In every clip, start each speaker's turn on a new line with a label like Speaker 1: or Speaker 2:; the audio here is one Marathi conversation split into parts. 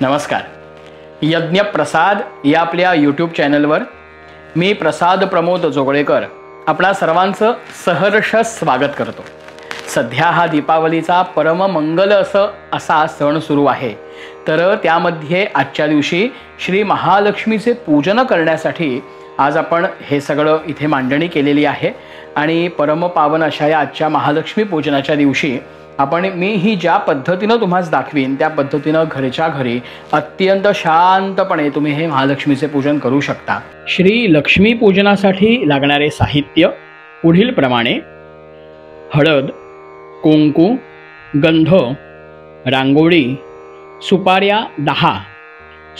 Speaker 1: नमस्कार. यज्ञ प्रसाद या आपल्या यूट्यूब चॅनलवर मी प्रसाद प्रमोद जोगळेकर आपणा सर्वांचं सहर्ष स्वागत करतो. सध्या हा दीपावलीचा परममंगल असा सण सुरू आहे. तर त्यामध्ये आजच्या दिवशी श्री महालक्ष्मीचे पूजन करण्यासाठी आज आपण हे सगळं इथे मांडणी केलेली आहे. आणि परमपावन अशा या आजच्या महालक्ष्मी पूजनाच्या दिवशी मी ही ज्या पद्धतीनं तुम्हाला दाखवीन त्या पद्धतीनं घरच्या घरी अत्यंत शांतपणे तुम्ही हे महालक्ष्मीचे पूजन करू शकता. श्री लक्ष्मी पूजनासाठी लागणारे साहित्य पुढील प्रमाणे: हळद, कुंकू, गंध, रांगोळी, सुपाऱ्या 10,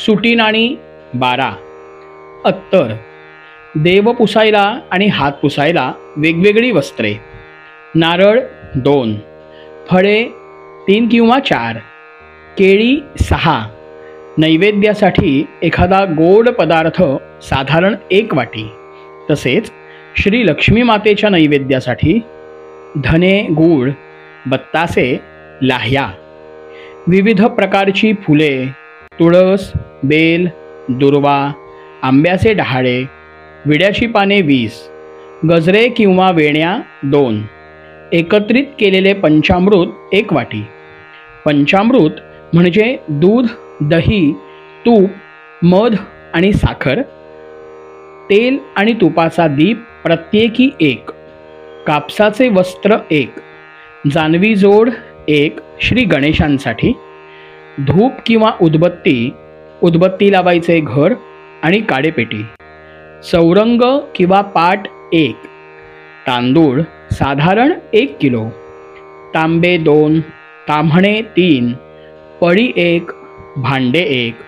Speaker 1: सुटी नाणी 12, अत्तर, देव पुसायला आणि हात पुसायला वेगवेगळी वस्त्रे, नारळ 2, फळे 3 किंवा 4, केळी 6, नैवेद्यासाठी एखादा गोड पदार्थ साधारण 1 वाटी, तसेच श्री लक्ष्मी मातेच्या नैवेद्यासाठी धने, गूळ, बत्तासे, लाह्या, विविध प्रकारची फुले, तुळस, बेल, दुर्वा, आंब्याचे डहाळे, विड्याची पाने 20, गजरे किंवा वेण्या 2, एकत्रित केलेले पंचामृत 1 वाटी. पंचामृत म्हणजे दूध, दही, तूप, मध आणि साखर, तेल आणि तुपाचा दीप प्रत्येकी 1, कापसाचे वस्त्र 1, जानवी जोड 1 श्री गणेशांसाठी, धूप किंवा उदबत्ती लावायचे घर आणि काडेपेटी, चौरंग किंवा पाट 1, तांदूळ साधारण 1 किलो, तांबे 2, ताम्हणे 3, पळी 1, भांडे 1,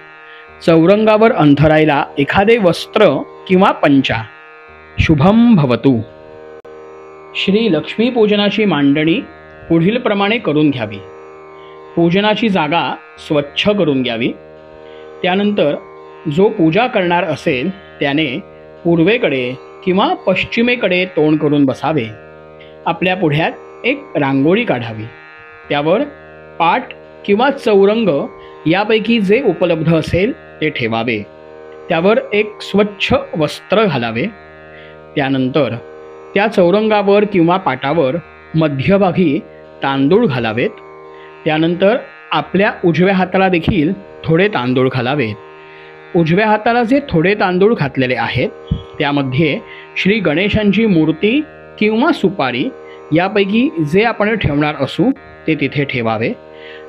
Speaker 1: चौरंगावर अंथरायला एखादे वस्त्र किंवा पंचा. शुभम भवतु. श्री लक्ष्मी पूजनाची मांडणी पुढील प्रमाणे करून घ्यावी. पूजनाची जागा स्वच्छ करून घ्यावी. त्यानंतर जो पूजा करणार असेल त्याने पूर्वेकडे किंवा पश्चिमेकडे तोंड करून बसावे. आपल्या पुढ्यात एक रांगोळी काढावी. त्यावर पाट किंवा चौरंग यापैकी जे उपलब्ध असेल ते ठेवावे. त्यावर एक स्वच्छ वस्त्र घालावे. त्यानंतर त्या चौरंगावर किंवा पाटावर मध्यभागी तांदूळ घालावेत. त्यानंतर आपल्या उजव्या हाताला देखील थोडे तांदूळ घालावेत. उजव्या हाताला जे थोडे तांदूळ घातलेले आहेत त्यामध्ये श्री गणेशांची मूर्ती किंवा सुपारी यापैकी जे आपण ठेवणार असू ते तिथे ठेवावे.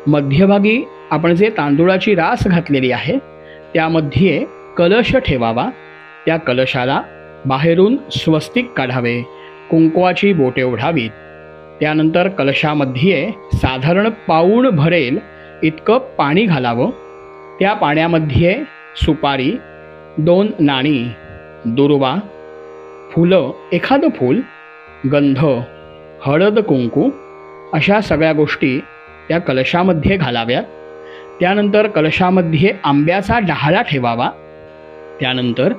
Speaker 1: मध्यभागी आपण जे तांदूळाची रास घातलेली आहे त्यामध्ये कलश ठेवावा. त्या कलशाला बाहेरून स्वस्तिक काढावे. कुंकवाची बोटे ओढावीत. त्यानंतर कलशामध्ये साधारण पाऊण भरेल इतकं पाणी घालावं. त्या पाण्यामध्ये सुपारी, 2 नाणी, दुर्वा, फुलं, एखादं फूल, गंध, हळद, कुंकू अशा सगळ्या गोष्टी त्या कलशामध्ये घालाव्यात. त्यानंतर कलशामध्ये आंब्याचा डहाळा ठेवावा. त्यानंतर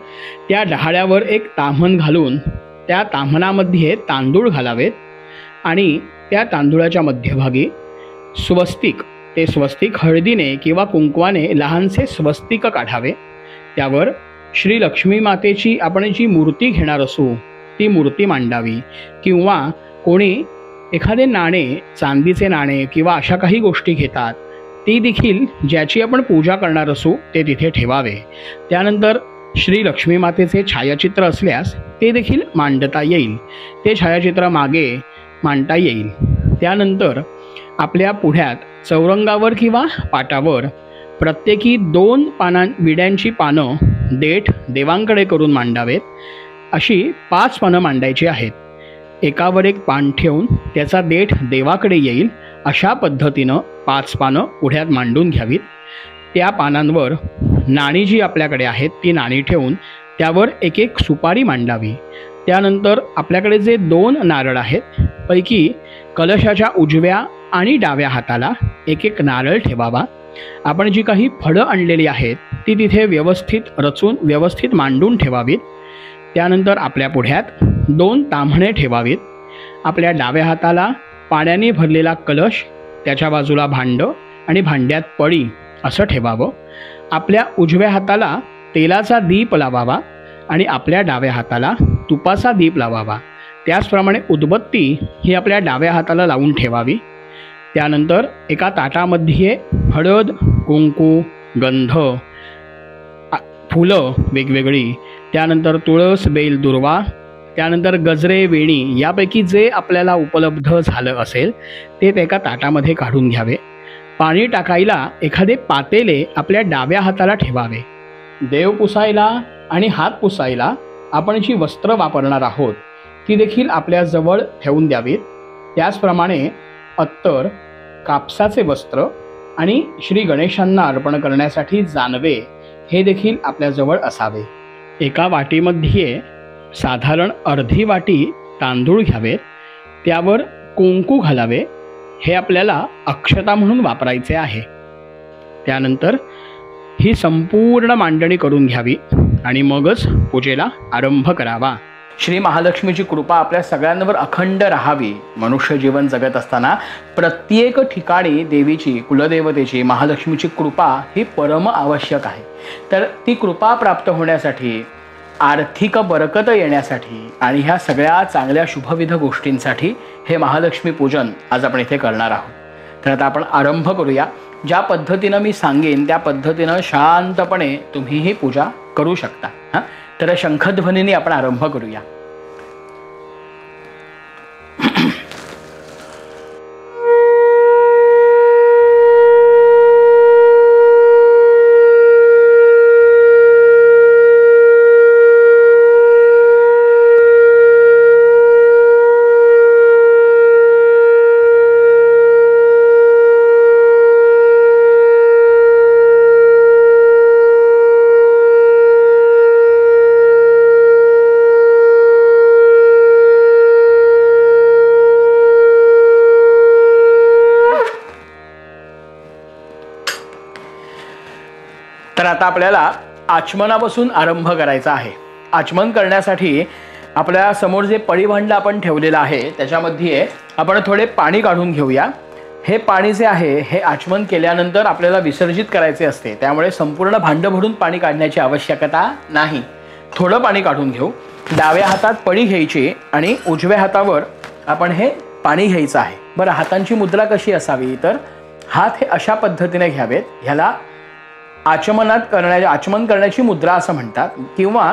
Speaker 1: त्या डहाळ्यावर एक ताम्हण घालून त्या ताम्हणामध्ये तांदूळ घालावेत आणि त्या तांदूळाच्या मध्यभागी स्वस्तिक, ते स्वस्तिक हळदीने किंवा कुंकवाने लहानसे स्वस्तिक काढावे. त्यावर श्री लक्ष्मी मातेची आपण जी मूर्ती घेणार असू ती मूर्ती मांडावी. किंवा कोणी एखादे नाणे, चांदीचे नाणे किंवा अशा काही गोष्टी घेतात ती देखील ज्याची आपण पूजा करणार असू ते तिथे ठेवावे. त्यानंतर श्री लक्ष्मी मातेचे छायाचित्र असल्यास ते देखील मांडता येईल. ते छायाचित्र मागे मांडता येईल. त्यानंतर आपल्या पुढ्यात चौरंगावर किंवा पाटावर प्रत्येकी 2 विड्यांची पानं देठ देवांकडे करून मांडावेत. अशी 5 पानं मांडायची आहेत. एकावर एक पान ठेवून त्याचा देठ देवाकडे येईल अशा पद्धतीनं 5 पानं पुढ्यात मांडून घ्यावीत. त्या पानांवर नाणी जी आपल्याकडे आहेत ती नाणी ठेवून त्यावर एक एक सुपारी मांडावी. त्यानंतर आपल्याकडे जे 2 नारळ आहेत पैकी कलशाच्या उजव्या आणि डाव्या हाताला एक एक नारळ ठेवावा. आपण जी काही फळं आणलेली आहेत ती तिथे व्यवस्थित रचून व्यवस्थित मांडून ठेवावीत. त्यानंतर आपल्या पुढ्यात 2 ताम्हणे ठेवावीत. आपल्या डाव्या हाताला पाण्याने भरलेला कलश, त्याच्या बाजूला भांडं आणि भांड्यात पळी असं ठेवावं. आपल्या उजव्या हाताला तेलाचा दीप लावावा आणि आपल्या डाव्या हाताला तुपाचा दीप लावावा. त्याचप्रमाणे उदबत्ती ही आपल्या डाव्या हाताला लावून ठेवावी. त्यानंतर एका ताटामध्ये हळद, कुंकू, गंध, फुलं वेगवेगळी, त्यानंतर तुळस, बेल, दुर्वा, त्यानंतर गजरे, वेणी यापैकी जे आपल्याला उपलब्ध झालं असेल ते एका ताटामध्ये काढून घ्यावे. पाणी टाकायला एखादे पातेले आपल्या डाव्या हाताला ठेवावे. देव पुसायला आणि हात पुसायला आपण जी वस्त्र वापरणार आहोत ती देखील आपल्याजवळ ठेवून द्यावीत. त्याचप्रमाणे अत्तर, कापसाचे वस्त्र आणि श्री गणेशांना अर्पण करण्यासाठी जानवे हे देखील आपल्याजवळ असावे. एका वाटीमध्ये साधारण अर्धी वाटी तांदूळ घ्यावेत. त्यावर कुंकू घालावे. हे आपल्याला अक्षता म्हणून वापरायचे आहे. त्यानंतर ही संपूर्ण मांडणी करून घ्यावी आणि मगच पूजेला आरंभ करावा. श्री महालक्ष्मीची कृपा आपल्या सगळ्यांवर अखंड राहावी. मनुष्य जीवन जगत असताना प्रत्येक ठिकाणी देवीची, कुलदेवतेची, महालक्ष्मीची कृपा ही परम आवश्यक आहे. तर ती कृपा प्राप्त होण्यासाठी, आर्थिक बरकत येण्यासाठी आणि ह्या सगळ्या चांगल्या शुभविध गोष्टींसाठी हे महालक्ष्मी पूजन आज आपण इथे करणार आहोत. तर आता आपण आरंभ करूया. ज्या पद्धतीनं मी सांगेन त्या पद्धतीनं शांतपणे तुम्ही ही पूजा करू शकता. तर शंखध्वनीने आपण आरंभ करूया. तर आता आपल्याला आचमनापासून आरंभ करायचा आहे. आचमन करण्यासाठी आपल्या समोर जे पळीभांड आपण ठेवलेलं आहे त्याच्यामध्ये आपण थोडे पाणी काढून घेऊया. हे पाणी जे आहे हे आचमन केल्यानंतर आपल्याला विसर्जित करायचे असते. त्यामुळे संपूर्ण भांड भरून पाणी काढण्याची आवश्यकता नाही. थोडं पाणी काढून घेऊ. डाव्या हातात पळी घ्यायची आणि उजव्या हातावर आपण हे पाणी घ्यायचं आहे. बरं, हातांची मुद्रा कशी असावी तर हात हे अशा पद्धतीने घ्यावेत. ह्याला आचमन करण्याची मुद्रा असं म्हणतात किंवा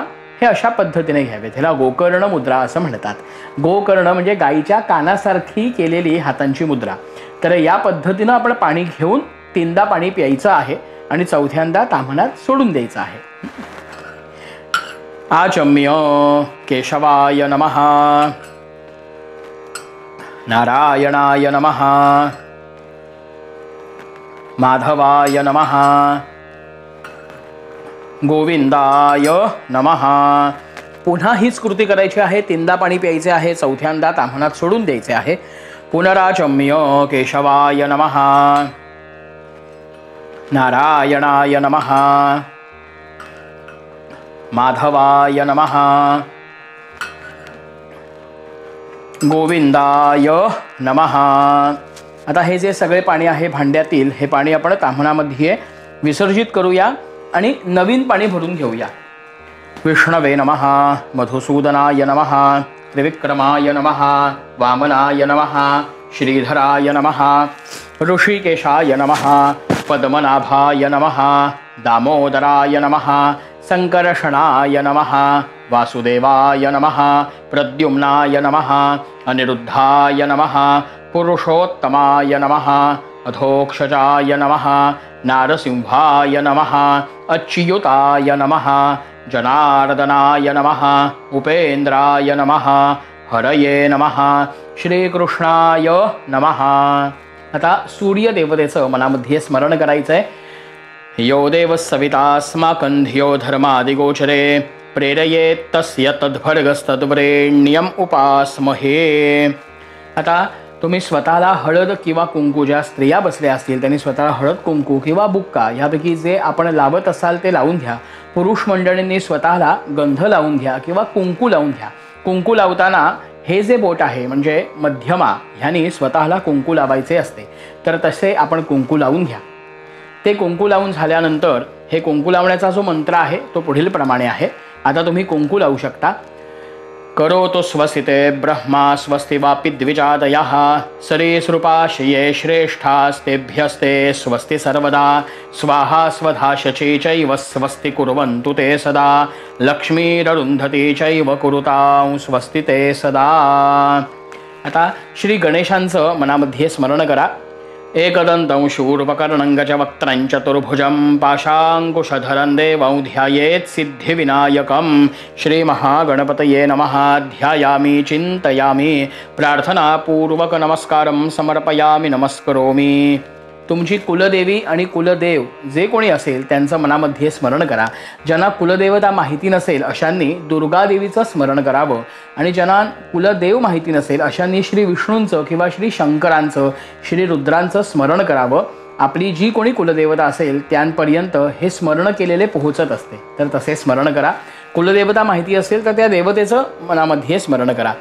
Speaker 1: हे अशा पद्धतीने घ्यावेत. ह्याला गोकर्ण मुद्रा असं म्हणतात. गोकर्ण म्हणजे गाईच्या कानासारखी केलेली हातांची मुद्रा. तर या पद्धतीनं आपण पाणी घेऊन 3दा पाणी प्यायचं आहे आणि 4थ्यांदा ताम्हणात सोडून द्यायचं आहे. आचम्य केशवाय नमः, नारायणाय नमः, माधवाय नमः, गोविंदाय नमः. पुन्हा हीच कृती करायची आहे. 3दा पाणी प्यायचे आहे, 4थ्यांदा ताम्हणात सोडून द्यायचे आहे. पुनराचम्य केशवाय नमः, नारायणाय नमः, माधवाय नमः, गोविंदाय नमः. आता हे जे सगळे पाणी आहे भांड्यातील हे पाणी आपण ताम्हणामध्ये विसर्जित करूया आणि नवीन पाणी भरून घेऊया. विष्णवे नमः, मधुसूदनाय नमः, त्रिविक्रमाय नमः, वामनाय नमः, श्रीधराय नमः, ऋषिकेशाय नमः, पद्मनाभाय नमः, दामोदराय नमः, संकर्षणाय नमः, वासुदेवाय नमः, प्रद्युम्नाय नमः, अनिरुद्धाय नमः, पुरुषोत्तमाय नमः, अधोक्षजाय नमः, नारसिंहाय नमः, अच्युताय नमः, जनार्दनाय नमः, उपेन्द्राय नमः, हरये नमः, श्रीकृष्णाय नमः. आता सूर्यदेवतेचं मनामध्ये स्मरण करायचं आहे. यो देव सवितास्माकं धियो धर्मादिगोचरे प्रेरयेत् तस्य तद्भर्गस्तद्वरेण्यं उपास्महे. आता तुम्ही स्वतःला हळद किंवा कुंकू, ज्या स्त्रिया बसल्या असतील त्यांनी स्वतःला हळद, कुंकू किंवा बुक्का ह्यापैकी जे आपण लावत असाल ते लावून घ्या. पुरुष मंडळींनी स्वतःला गंध लावून घ्या किंवा कुंकू लावून घ्या. कुंकू लावताना हे जे बोट आहे म्हणजे मध्यमा ह्यानी स्वतःला कुंकू लावायचे असते. तर तसे आपण कुंकू लावून घ्या. ते कुंकू लावून झाल्यानंतर हे कुंकू लावण्याचा जो मंत्र आहे तो पुढील प्रमाणे आहे. आता तुम्ही कुंकू लावू शकता. करोतु स्वस्तिते ब्रह्मा स्वस्ति वापि द्विजादयः सरीसृपाशये श्रेष्ठास्तेभ्यस्ते स्वस्ति सर्वदा स्वाहा स्वधा शची चैव स्वस्ति कुर्वन्तु ते सदा लक्ष्मीररुन्धती चैव कुरुतां स्वस्ति ते सदा. आता श्री गणेशांचं मनामध्ये स्मरण करा. एकदन्तं शूर्पकर्णं गजवक्त्रं चतुर्भुजं पाशाङ्कुशधरं देवं ध्यायेत् सिद्धिविनायकं श्रीमहागणपतये नमः. ध्यायामि चिन्तयामि प्रार्थनापूर्वक नमस्कारं समर्पयामि नमस्करोमि. तुमची कुलदेवी आणि कुलदेव जे कोणी असेल त्यांचं मनामध्ये स्मरण करा. ज्यांना कुलदेवता माहिती नसेल अशांनी दुर्गादेवीचं स्मरण करावं आणि ज्यांना कुलदेव माहिती नसेल अशांनी श्री विष्णूंचं किंवा श्री शंकरांचं श्री रुद्रांचं स्मरण करावं. आपली जी कोणी कुलदेवता असेल त्यांपर्यंत हे स्मरण केलेले पोहोचत असते, तर तसे स्मरण करा. कुलदेवता माहिती असेल तर त्या देवतेचं मनामध्ये स्मरण करा.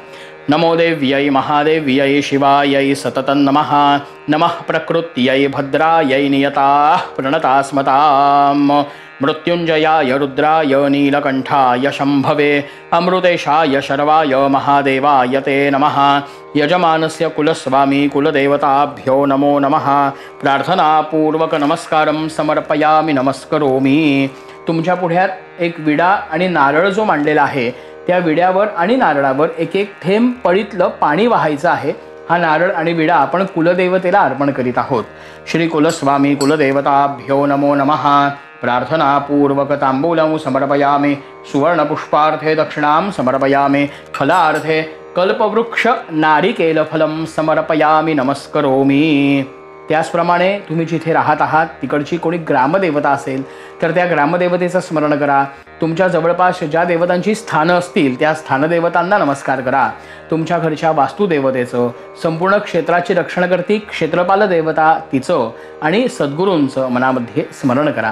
Speaker 1: नमो देव्यै महादेव्यै शिवायै सततं नमः. नमः प्रकृत्यै भद्रायै नियताः प्रणतास्मतां. मृत्युंजयाय रुद्राय नीलकंठाय शंभवे अमृतेशाय शर्वाय महादेवाय ते नमः. यजमानस्य कुलस्वामी कुलदेवताभ्यो नमो नमः. प्रार्थनापूर्वक नमस्कारं समर्पयामि नमस्करोमि. तुमच्या पुढ्यात एक विडा आणि नारळ जो मांडलेला आहे त्या विड्यावर आणि नारळावर एक एक थेंब पळीतलं पाणी वाहायचं आहे. हा नारळ आणि विडा आपण कुलदेवतेला अर्पण करीत आहोत. श्री कुलस्वामी कुलदेवताभ्यो नमो नमः. प्रार्थनापूर्वक तांबूलं समर्पयामि. सुवर्णपुष्पार्थे दक्षिणां समर्पयामि. फलार्थे कल्पवृक्ष नारिकेलफलं समर्पयामि नमस्करोमि. त्याचप्रमाणे तुम्ही जिथे राहत आहात तिकडची कोणी ग्रामदेवता असेल तर त्या ग्रामदेवतेचं स्मरण करा. तुमच्या जवळपास ज्या देवतांची स्थानं असतील त्या स्थानदेवतांना नमस्कार करा. तुमच्या घरच्या वास्तुदेवतेचं, संपूर्ण क्षेत्राची रक्षण करती क्षेत्रपाल देवता तिचं आणि सद्गुरूंचं मनामध्ये स्मरण करा.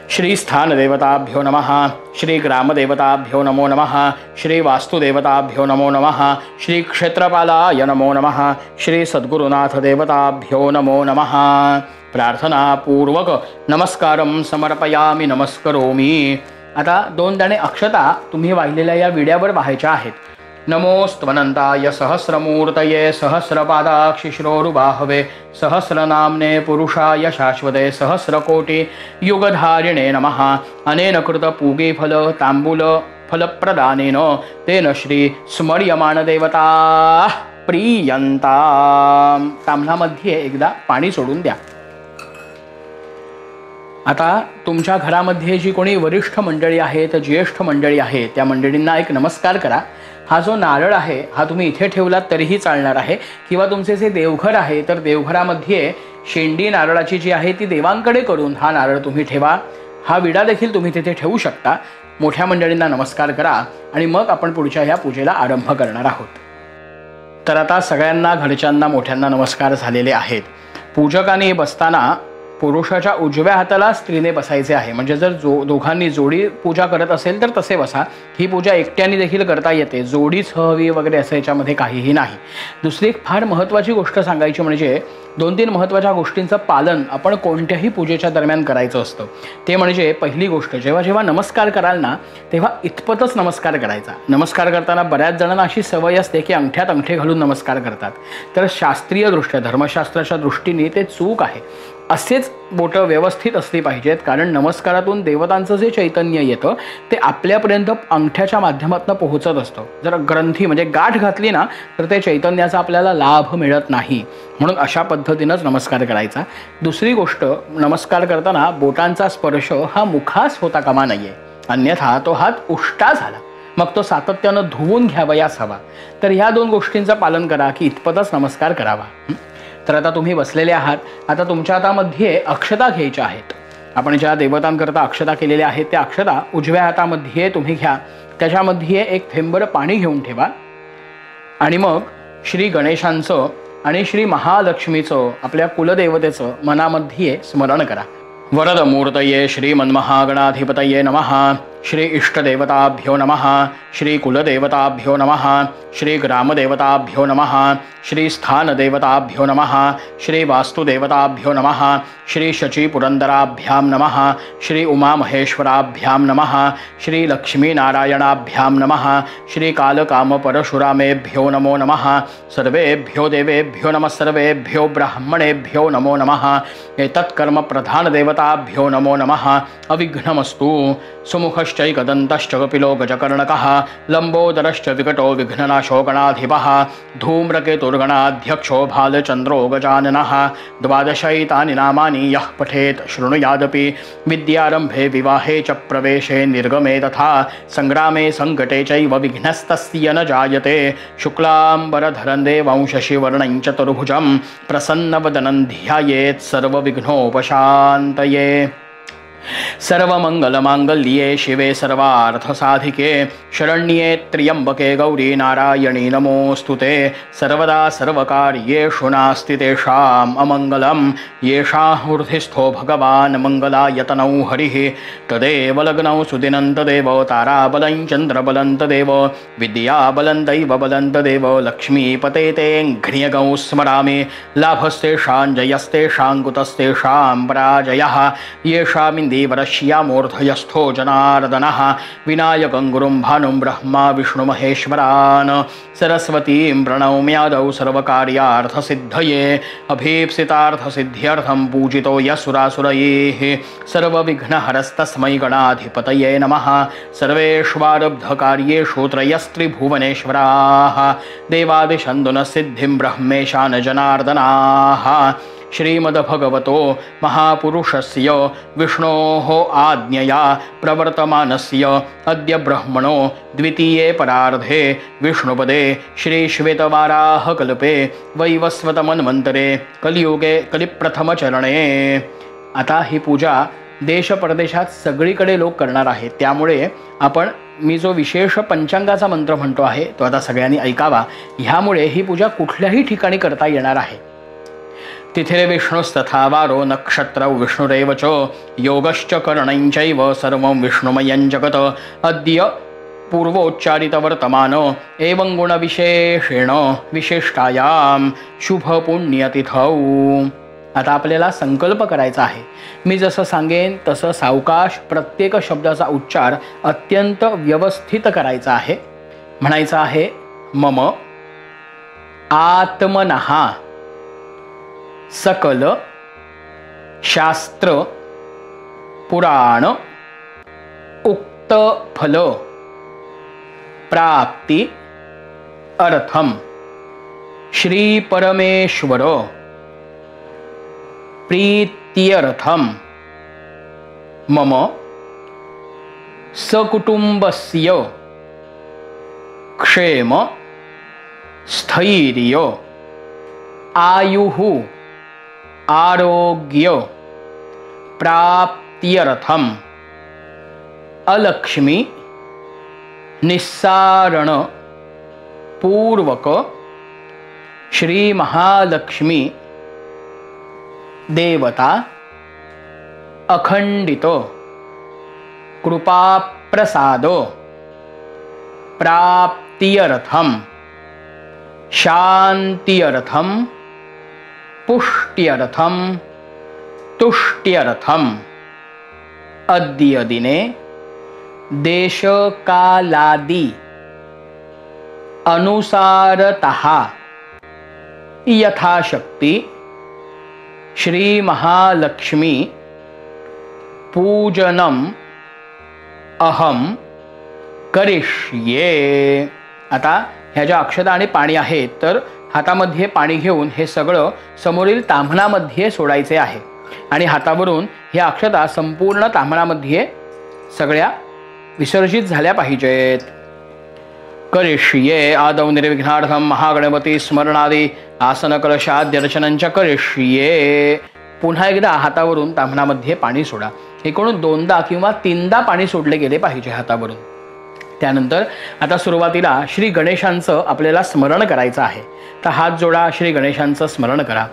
Speaker 1: श्री स्थानदेवताभ्यो नमः. श्री ग्रामदेवताभ्यो नमो नमः. श्री वास्तुदेवताभ्यो नमो नमः. श्री क्षेत्रपालाय नमो नमः. श्री सद्गुरुनाथ देवताभ्यो नमो नमः. प्रार्थनापूर्वक नमस्कारं समर्पयामि नमस्करोमि. आता 2 दाणे अक्षता तुम्ही वाहिलेल्या या विड्यावर वाहायच्या आहेत. नमोस्त्वनंताय सहस्रमूर्तये सहस्रपादाक्षिश्रोरुबाहवे सहस्रनाम्ने पुरुषाय शाश्वते सहस्रकोटि युगधारिणे नमः. अनेन कृत पूगीफल तांबूल फलप्रदानेन तेन श्री स्मर्यमान देवता प्रियंताम. ताम्हामध्ये एकदा पाणी सोडून द्या. आता तुमच्या घरामध्ये जी कोणी वरिष्ठ मंडळी आहेत, ज्येष्ठ मंडळी आहेत, त्या मंडळींना एक नमस्कार करा. हा जो नारळ आहे हा तुम्ही इथे ठेवलात तरीही चालणार आहे किंवा तुमचे जे देवघर आहे तर देवघरामध्ये शेंडी नारळाची जी आहे ती देवांकडे करून हा नारळ तुम्ही ठेवा. हा विडा देखील तुम्ही तिथे ठेवू शकता. मोठ्या मंडळींना नमस्कार करा आणि मग आपण पुढच्या ह्या पूजेला आरंभ करणार आहोत. तर आता सगळ्यांना, घरच्यांना, मोठ्यांना नमस्कार झालेले आहेत. पूजकाने बसताना पुरुषाच्या उजव्या हाताला स्त्रीने बसायचे आहे. म्हणजे जर दोघांनी जोडी पूजा करत असेल तर तसे बसा. ही पूजा एकट्याने देखील करता येते. जोडीच हवी वगैरे असं याच्यामध्ये काहीही नाही. दुसरी एक फार महत्त्वाची गोष्ट सांगायची म्हणजे 2-3 महत्त्वाच्या गोष्टींचं पालन आपण कोणत्याही पूजेच्या दरम्यान करायचं असतं. ते म्हणजे पहिली गोष्ट, जेव्हा जेव्हा नमस्कार कराल ना तेव्हा इतपतच नमस्कार करायचा. नमस्कार करताना बऱ्याच जणांना अशी सवय असते की अंगठ्यात अंगठे घालून नमस्कार करतात. तर शास्त्रीयदृष्ट्या, धर्मशास्त्राच्या दृष्टीने ते चूक आहे. असेच बोटं व्यवस्थित असली पाहिजेत, कारण नमस्कारातून देवतांचं जे चैतन्य येतं ते आपल्यापर्यंत अंगठ्याच्या माध्यमातून पोहोचत असतं. जर ग्रंथी म्हणजे गाठ घातली ना तर ते चैतन्याचा आपल्याला लाभ मिळत नाही. म्हणून अशा पद्धतीनंच नमस्कार करायचा. दुसरी गोष्ट, नमस्कार करताना बोटांचा स्पर्श हा मुखास होता कामा नये, अन्यथा तो हात उष्टा झाला मग तो सातत्यानं धुवून घ्यावयास हवा. तर ह्या 2 गोष्टींचं पालन करा की इतपतच नमस्कार करावा. तर आता तुम्ही बसलेले आहात. आता तुमच्या हातामध्ये अक्षता घ्यायच्या आहेत. आपण ज्या देवतांकरता अक्षता केलेल्या आहेत त्या अक्षता उजव्या हातामध्ये तुम्ही घ्या. त्याच्यामध्ये एक थेंबर पाणी घेऊन ठेवा आणि मग श्री गणेशांचं आणि श्री महालक्ष्मीचं, आपल्या कुलदेवतेचं मनामध्ये स्मरण करा. वरदमूर्तये श्रीमन्महागणाधिपतये नमः. श्री इष्टदेवताभ्यो नमः, श्री कुलदेवताभ्यो नमः, श्री ग्रामदेवताभ्यो नमः, श्री स्थानदेवताभ्यो नमः, श्री वास्तुदेवताभ्यो नमः, श्री शचीपुरन्दराभ्यां नमः, श्री उमामहेश्वराभ्यां नमः, श्री लक्ष्मीनारायणाभ्यां नमः, श्री कालकामपरशुरामेभ्यो नमो नमः, सर्वेभ्यो देवेभ्यो नमः, सर्वेभ्यो ब्राह्मणेभ्यो नमो नमः, एतत्कर्म प्रधानदेवताभ्यो नमो नमः। अविघ्नमस्तु। सुमुखश्चैकदन्तश्च कपिलो गजकर्णकः, लम्बोदरश्च विकटो विघ्ननाशो गणाधिपः, धूम्रकेतुर्गणाध्यक्षो भालचन्द्रो गजाननः। 12 नामानि यः पठेत् शृणुयादपि, विद्यारम्भे विवाहे च प्रवेशे निर्गमे तथा संग्रामे संकटे चैव विघ्नस्तस्य न जायते। शुक्लाम्बरधरं देवं शशिवर्णं चतुर्भुजं, प्रसन्नवदनं ध्यायेत् सर्वविघ्नोपशान्तये। सर्वमंगलमांगल्ये शिवे सर्वार्थसाधिके, शरण्ये त्र्यंबके गौरी नारायणी नमोस्तुते। सर्वदा सर्वकार्येषु नास्ति तेषाम् अमङ्गलं, येषां हृदिस्थो भगवान् मंगलायतनौ हरिः। तदेव लग्नौ सुदिनं तदेव ताराबलं चन्द्रबलं तदेव, विद्याबलं दैवबलं तदेव, लक्ष्मीपते ते घ्नियगौ स्मरामि। लाभस्तेषां जयस्तेषां कुतस्तेषां पराजयः, येषामिन्द्रियं देवरश्यामूर्धयस्थो जनार्दनः। विनायकं गुरुं भानुं ब्रह्मा विष्णुमहेश्वरान्, सरस्वतीं प्रणौम्यादौ सर्वकार्यार्थसिद्धये। अभीप्सितार्थसिद्ध्यर्थं पूजितो यस्सुरासुरैः, सर्वविघ्नहरस्तस्मै गणाधिपतये नमः। सर्वेष्वारब्धकार्येषु त्रयस्त्रिभुवनेश्वराः, देवादिशन्दुनसिद्धिं ब्रह्मेशान जनार्दनाः। श्रीमद्भगवतो महापुरुषस्य विष्णोः आज्ञया प्रवर्तमानस्य अद्य ब्रह्मणो द्वितीये परार्धे विष्णुपदे श्रीश्वेतवाराहकल्पे वैवस्वतमन्वन्तरे कलियुगे कलिप्रथमचरणे। आता ही पूजा देश परदेशात सगळीकडे लोक करणार आहेत, त्यामुळे आपण मी जो विशेष पंचांगाचा मंत्र म्हणतो आहे तो आता सगळ्यांनी ऐकावा। ह्यामुळे ही पूजा कुठल्याही ठिकाणी करता येणार आहे। तिथिरे विष्णुस्तथा वारो नक्षत्रौ विष्णुरेव च, योगश्च करणञ्चैव सर्वं विष्णुमयं जगत्। अद्य पूर्वोच्चारितवर्तमान एवं गुणविशेषेण विशिष्टायां शुभपुण्यतिथौ। आता आपल्याला संकल्प करायचा आहे। मी जसं सांगेन तसं सावकाश प्रत्येक शब्दाचा उच्चार अत्यंत व्यवस्थित करायचा आहे। म्हणायचं आहे, मम आत्मनः सकल शास्त्र पुराण उक्त फल प्राप्ति अर्थम श्री परमेश्वर प्रीत्यर्थम मम सकुटुंबस्य क्षेम स्थैर्य आयुः आरोग्य प्राप्त्यर्थम अलक्ष्मी निस्सारण पूर्वक श्री महालक्ष्मी देवता अखंडित कृपाप्रसाद प्राप्त्यर्थम शांत्यर्थम पुष्ट्यर्थम तुष्ट्यर्थम अद्य दिने देशकालादि अनुसारतः यथाशक्ति श्री महालक्ष्मी पूजनम अहम करिष्ये। आता ह्या ज्या अक्षता आणि पाणी आहे तर हातामध्ये पाणी घेऊन हे सगळं समोरील ताम्हणामध्ये सोडायचे आहे आणि हातावरून ह्या अक्षता संपूर्ण ताम्हणामध्ये सगळ्या विसर्जित झाल्या पाहिजेत। करिष्ये आदौ निर्विघ्नार्थम महागणपती स्मरणादि आसन कलशाद्य रचनंच करिष्ये। पुन्हा एकदा हातावरून ताम्हणामध्ये पाणी सोडा। एकूण 2दा किंवा 3दा पाणी सोडले गेले पाहिजे हातावरून। त्यानंतर आता सुरुवातीला श्री गणेशांचं आपल्याला स्मरण करायचं आहे। तर हात जोडा, श्री गणेशांचं स्मरण करा।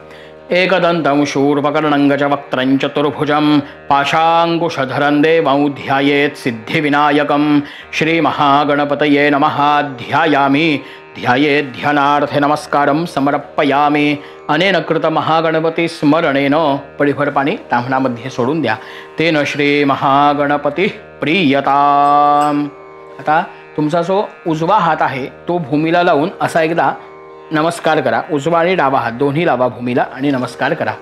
Speaker 1: एकदन्तं शूर्पकर्णं गजवक्त्रं चतुर्भुजं पाशाङ्कुशधरं देवं ध्यायेत् सिद्धिविनायकं श्रीमहागणपतये नमः। ध्यायामि ध्यायेध्यानार्थे नमस्कारं समर्पयामि। अनेन कृत महागणपती स्मरणेन पळीभर पाणी ताम्हणामध्ये सोडून द्या, तेन श्री महागणपती प्रीयताम। आता तुमचा जो उजवा हात आहे तो भूमीला लावून असा एकदा नमस्कार करा। उजवा आणि डावा हात दोन्ही लावा भूमीला आणि नमस्कार करा।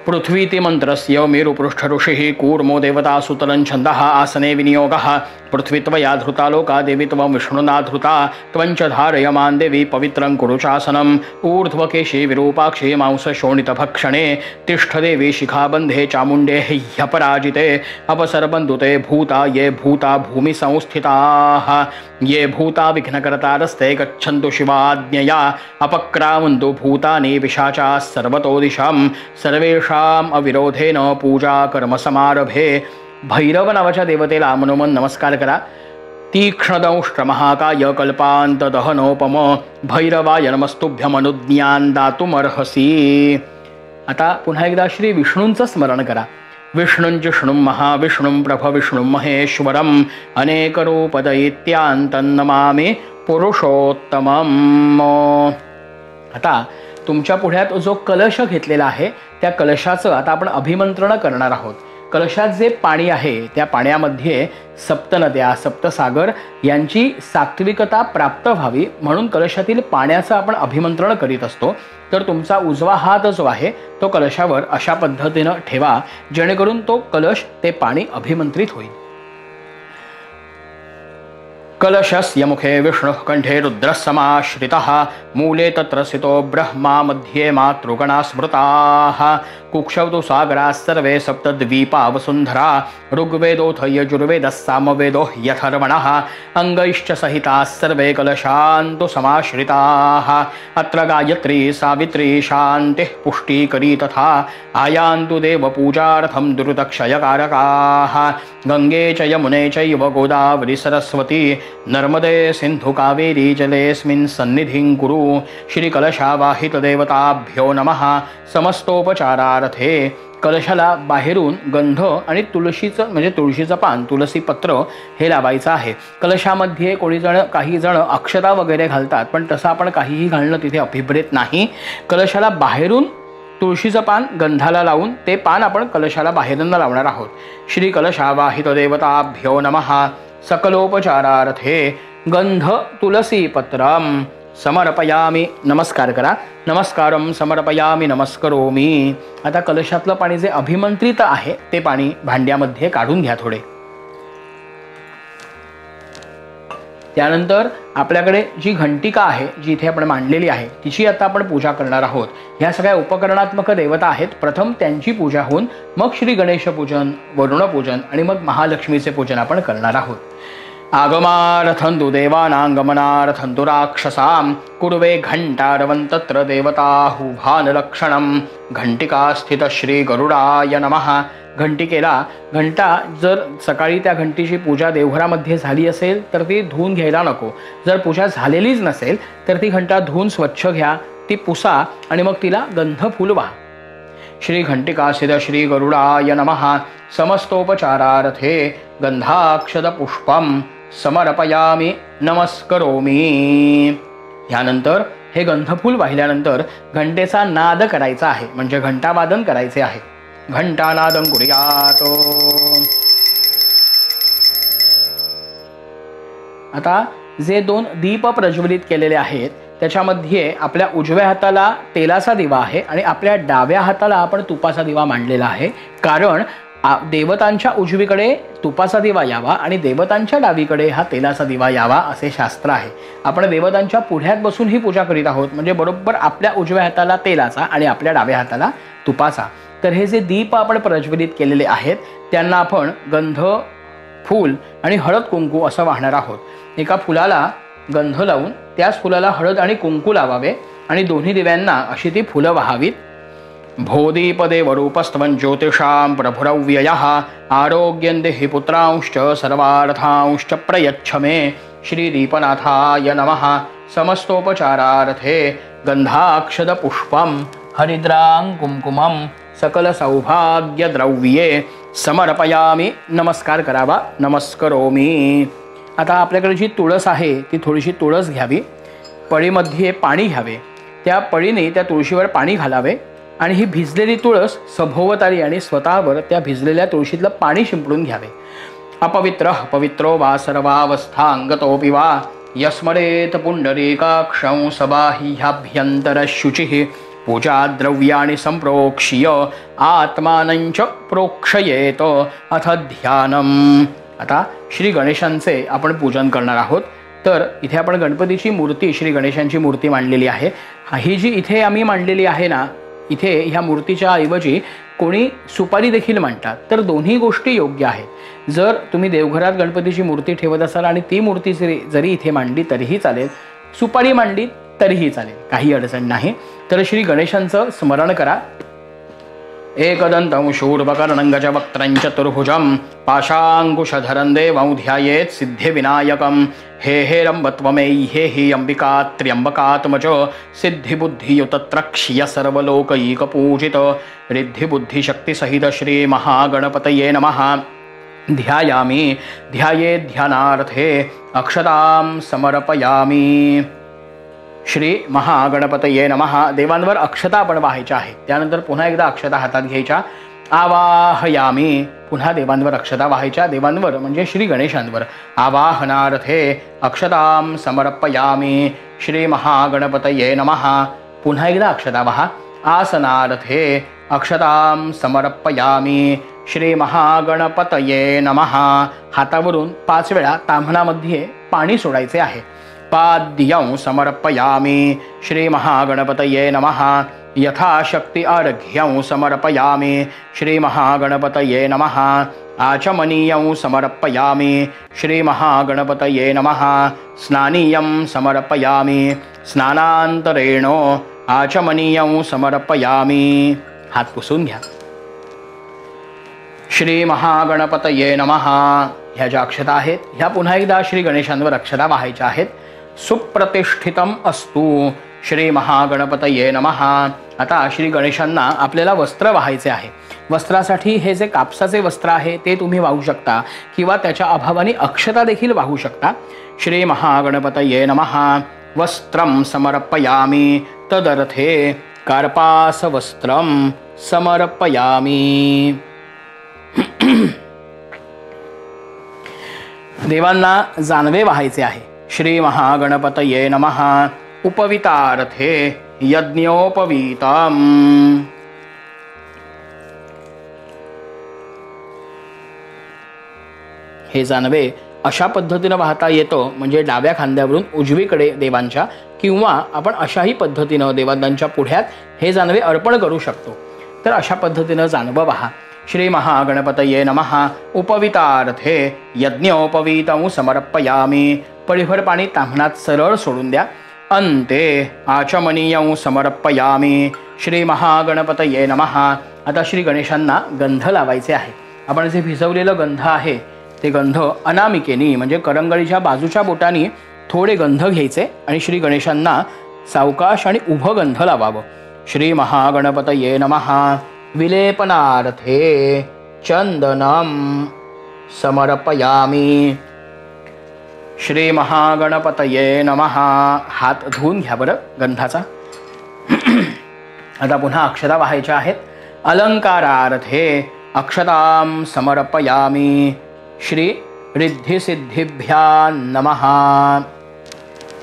Speaker 1: पृथ्वीति मंत्रस्य मेरुपृष्ठ ऋषिः कूर्मो देवता सुतलं छन्दः आसने विनियोगः। पृथ्वीत्वया धृता लोका देवी त्वं विष्णुना धृता त्वञ्च धारयमान् देवी पवित्रं कुरु चासनम्। ऊर्ध्वकेशे विरूपाक्षे मांसशोणितभक्षणे तिष्ठ देवी शिखाबन्धे चामुण्डे ह्यपराजिते। अपसर्बन्धुते भूता ये भूता भूमि संस्थिताः। ये भूता विघ्नकर्तारस्ते गच्छन्तु शिवाज्ञया। अपक्रामन्तु भूतानि पिशाचाः सर्वतो दिशं। सर्वेषाम् अविरोधेन पूजा कर्म समारभे। भैरव नावाच्या देवतेला मनोमन नमस्कार करा। तीक्ष्णदंष्ट्र महाकाय कल्पांत दहनोपम भैरवाय नमस्तुभ्यमनुज्ञान दातुमर्हसि। आता पुन्हा एकदा श्री विष्णूंचं स्मरण करा। विष्णुंजिष्णुं महाविष्णुं प्रभविष्णुं महेश्वरम् अनेकरूपदैत्यान्तं नमामि पुरुषोत्तमम्। आता तुमच्या पुढ्यात जो कलश घेतलेला आहे त्या कलशाचं आता आपण अभिमंत्रण करणार आहोत। कलशात जे पाणी आहे त्या पाण्यामध्ये सप्तनद्या सप्तसागर यांची सात्विकता प्राप्त व्हावी म्हणून कलशातील पाण्याचं आपण अभिमंत्रण करीत असतो। तर तुमचा उजवा हात जो आहे तो कलशावर अशा पद्धतीने ठेवा जेणेकरून तो कलश ते पाणी अभिमंत्रित होईल। कलशस्य मुखे विष्णुः कंठे रुद्रः समाश्रितः मूले तत्र स्थितो ब्रह्मा मध्ये मातृगणा स्मृताः। कुक्षौ तु सागराः सर्वे सप्तद्वीपा वसुन्धरा ऋग्वेदोऽथ यजुर्वेदः सामवेदो ह्यथर्वणः अङ्गैश्च सहिताः सर्वे कलशान्तु समाश्रिताः। अत्र गायत्री सावित्री शान्तिः पुष्टिकरी तथा आयान्तु देवपूजार्थं दुरितक्षयकारकाः। गंगे च यमुने चैव गोदावरी सरस्वती नर्मदे सिंधु कावेरी जलेऽस्मिन् सन्निधिं कुरु। श्रीकलशावाहित देवताभ्यो नमः। समस्तोपचारार्थे कलशाला बाहेरून गंध आणि तुळशीचं म्हणजे तुळशीचं पान तुळसी पत्र हे लावायचं आहे। कलशामध्ये काही जण अक्षता वगैरे घालतात पण तसं आपण काहीही घालणं तिथे अभिप्रेत नाही। कलशाला बाहेरून तुळशीचं पान गंधाला लावून ते पान आपण कलशाला बाहेरून लावणार आहोत। श्री कलशावाहित देवताभ्यो नमः। सकलोपचारार्थे गंध तुलसी पत्रम समर्पयामि। नमस्कार करा। नमस्कारम समर्पयामि नमस्करोमि। आता कलशातलं पाणी जे अभिमंत्रित आहे ते पाणी भांड्यामध्ये काढून घ्या थोडे। त्यानंतर आपल्याकडे जी घंटिका आहे जी इथे आपण मांडलेली आहे तिची आता आपण पूजा करणार आहोत। ह्या सगळ्या उपकरणात्मक देवता आहेत। प्रथम त्यांची पूजा होऊन मग श्री गणेश पूजन वरुण पूजन आणि मग महालक्ष्मीचे पूजन आपण करणार आहोत। आगमार्थन्तु देवानां गमनार्थन्तु राक्षसां कुर्वे घंटारवं तत्र देवताहुभानलक्षणं। घंटिका स्थित श्री गरुडाय नमः। घंटिकेला घंटा जर सकाळी त्या घंटीची पूजा देवघरामध्ये झाली असेल तर ती धुवून घ्यायला नको। जर पूजा झालेलीच नसेल तर ती घंटा धुवून स्वच्छ घ्या, ती पुसा आणि मग तिला गंध फुलवा। श्री घंटिका स्थित श्री गरुडाय नमः। समस्तोपचारार्थे गंधाक्षत पुष्पम समर्पयामि नमस्करोमि। यानंतर हे गंधफूल वाहिल्यानंतर घंटेचा नाद करायचा आहे म्हणजे घंटावादन करायचे आहे। घंटानादं कुर्यात। आता जे दोन दीप प्रज्वलित केलेले आहेत त्याच्यामध्ये आपल्या उजव्या हाताला तेलाचा दिवा आहे आणि आपल्या डाव्या हाताला आपण तुपाचा दिवा मांडलेला आहे। कारण देवतांच्या उजवीकडे तुपाचा दिवा यावा आणि देवतांच्या डावीकडे हा तेलाचा दिवा यावा असे शास्त्र आहे। आपण देवतांच्या पुढ्यात बसून ही पूजा करीत आहोत म्हणजे बरोबर आपल्या उजव्या हाताला तेलाचा आणि आपल्या डाव्या हाताला तुपाचा। तर हे जे दीप आपण प्रज्वलित केलेले आहेत त्यांना आपण गंध फूल आणि हळद कुंकू असं वाहणार आहोत। एका फुलाला गंध लावून त्याच फुलाला हळद आणि कुंकू लावावे आणि दोन्ही दिव्यांना अशी ती फुलं वाहावीत। भोदीपदेवरूपस्त्वं ज्योतिषां प्रभुरव्ययः आरोग्यं देहि पुत्रांश्च सर्वार्थांश्च प्रयच्छ मे। श्री दीपनाथाय नमः। समस्तोपचारार्थे गंधाक्षत पुष्पम हरिद्रां कुंकुमं सकल सौभाग्य द्रव्ये समर्पयामी. नमस्कार करावा. नमस्करोमी. आता आपल्याकडे जी तुळस आहे ती थोडीशी तुळस घ्यावी. पळीमध्ये पाणी घ्यावे. त्या पळीने त्या तुळशीवर पाणी घालावे आणि ही भिजलेली तुळस सभोवताली आणि स्वतःवर त्या भिजलेल्या तुळशीतलं पाणी शिंपडून घ्यावे. अपवित्र पवित्रो वा सर्वावस्थांगतोऽपि वा यस्मरेत पुंडरीकाक्षं सबाह्याभ्यन्तरशुचिः पूजा द्रव्याणि संप्रोक्ष्य आत्मानंच प्रोक्षयेत. अथ ध्यानम. आता श्री गणेशांचे आपण पूजन करणार आहोत. तर इथे आपण गणपतीची मूर्ती, श्री गणेशांची मूर्ती मांडलेली आहे. ही जी इथे आम्ही मांडलेली आहे ना, इथे ह्या मूर्तीच्या ऐवजी कोणी सुपारी देखील मांडतात. तर दोन्ही गोष्टी योग्य आहेत. जर तुम्ही देवघरात गणपतीची मूर्ती ठेवत असाल आणि ती मूर्ती जरी इथे मांडली तरीही चालेल, सुपारी मांडली तरीही चालेल, काही अडचण नाही. तर श्री गणेशांचं स्मरण करा. एकदन्तं शूर्पकर्णं गजवक्त्रं चतुर्भुजं पाशाङ्कुशधरं देवं ध्यायेत् सिद्धिविनायकं. हे रम्बत्वमेह्येहि अंबिका त्र्यम्बकात्मज सिद्धिबुद्धियुतत्रक्ष्य सर्वलोकैकपूजित रिद्धिबुद्धिशक्तिसहित श्रीमहागणपतये नमः. ध्यायामि. ध्यायेत् ध्यानार्थे अक्षतां समर्पयामि. श्री महागणपतये नमः. देवांवर अक्षता आपण वाहायच्या आहेत. त्यानंतर पुन्हा एकदा अक्षता हातात घ्यायच्या. आवाहयामी. पुन्हा देवांवर अक्षता वाहायच्या. देवांवर म्हणजे श्री गणेशांवर. आवाहनार्थे अक्षतां समर्पयामी. श्री महागणपतये नमः. पुन्हा एकदा अक्षता वाहा. आसनार्थे अक्षतां समर्पयामी. श्री महागणपतये नमः. हातावरून 5 वेळा ताम्हणामध्ये पाणी सोडायचे आहे. पाद्यं समर्पयामी. श्री महागणपतये नमः. यथाशक्ति अर्घ्यं समर्पयामी. श्री महागणपतये नमः. आचमनीयं समर्पयामी. श्री महागणपतये नमः. स्नानीयं समर्पयामी. स्नानांतरेण आचमनीयं समर्पयामी. हात पुसून घ्या. श्री महागणपतये नमः. ह्या ज्या अक्षता आहेत ह्या पुन्हा एकदा श्री गणेशांवर अक्षता वाहायच्या आहेत. सुप्रतिष्ठितम अस्तु. श्री महागणपतये नमः. आता श्री गणेशांना आपल्याला वस्त्र वाहायचे आहे. वस्त्रासाठी हे जे कापसाचे वस्त्र आहे ते तुम्ही वाहू शकता किंवा त्याच्या अभावाने अक्षता देखील वाहू शकता. श्री महागणपतये नमः. वस्त्रं समर्पयामी. तदर्थे कार्पासवस्त्रं समर्पयामी. देवांना जानवे वाहायचे आहे. श्री महागणपतये नमः. उपवितार्थे यज्ञोपवीतम्. हे जानवे अशा पद्धतीने वाहता येतं, म्हणजे डाव्या खांद्यावरून उजवीकडे देवांच्या, किंवा आपण अशाही पद्धतीनं देवांच्या पुढ्यात हे जानवे अर्पण करू शकतो. तर अशा पद्धतीनं जानवं वाहा. श्री महागणपतये नमः. उपवितार्थे यज्ञोपवीतं समर्पयामी. पळीभर पाणी ताम्हणात सरळ सोडून द्या. अंते आचमनीयं समर्पयामी. श्री महागणपतये नमः. आता श्री गणेशांना गंध लावायचे आहे. आपण जे भिजवलेलं गंध आहे ते गंध अनामिकेनी म्हणजे करंगळीच्या बाजूच्या बोटांनी थोडे गंध घ्यायचे आणि श्री गणेशांना सावकाश आणि उभं गंध लावावं. श्री महागणपतये नमः. विलेपनार्थे चंदनम समर्पयामी. श्री महागणपतये नमः. हात धुवून घ्या बरं गंधाचा. आता पुन्हा अक्षता वाहायच्या आहेत. अलंकारार्थे अक्षतां समर्पयामी. श्री रिद्धी सिद्धिभ्या नमः.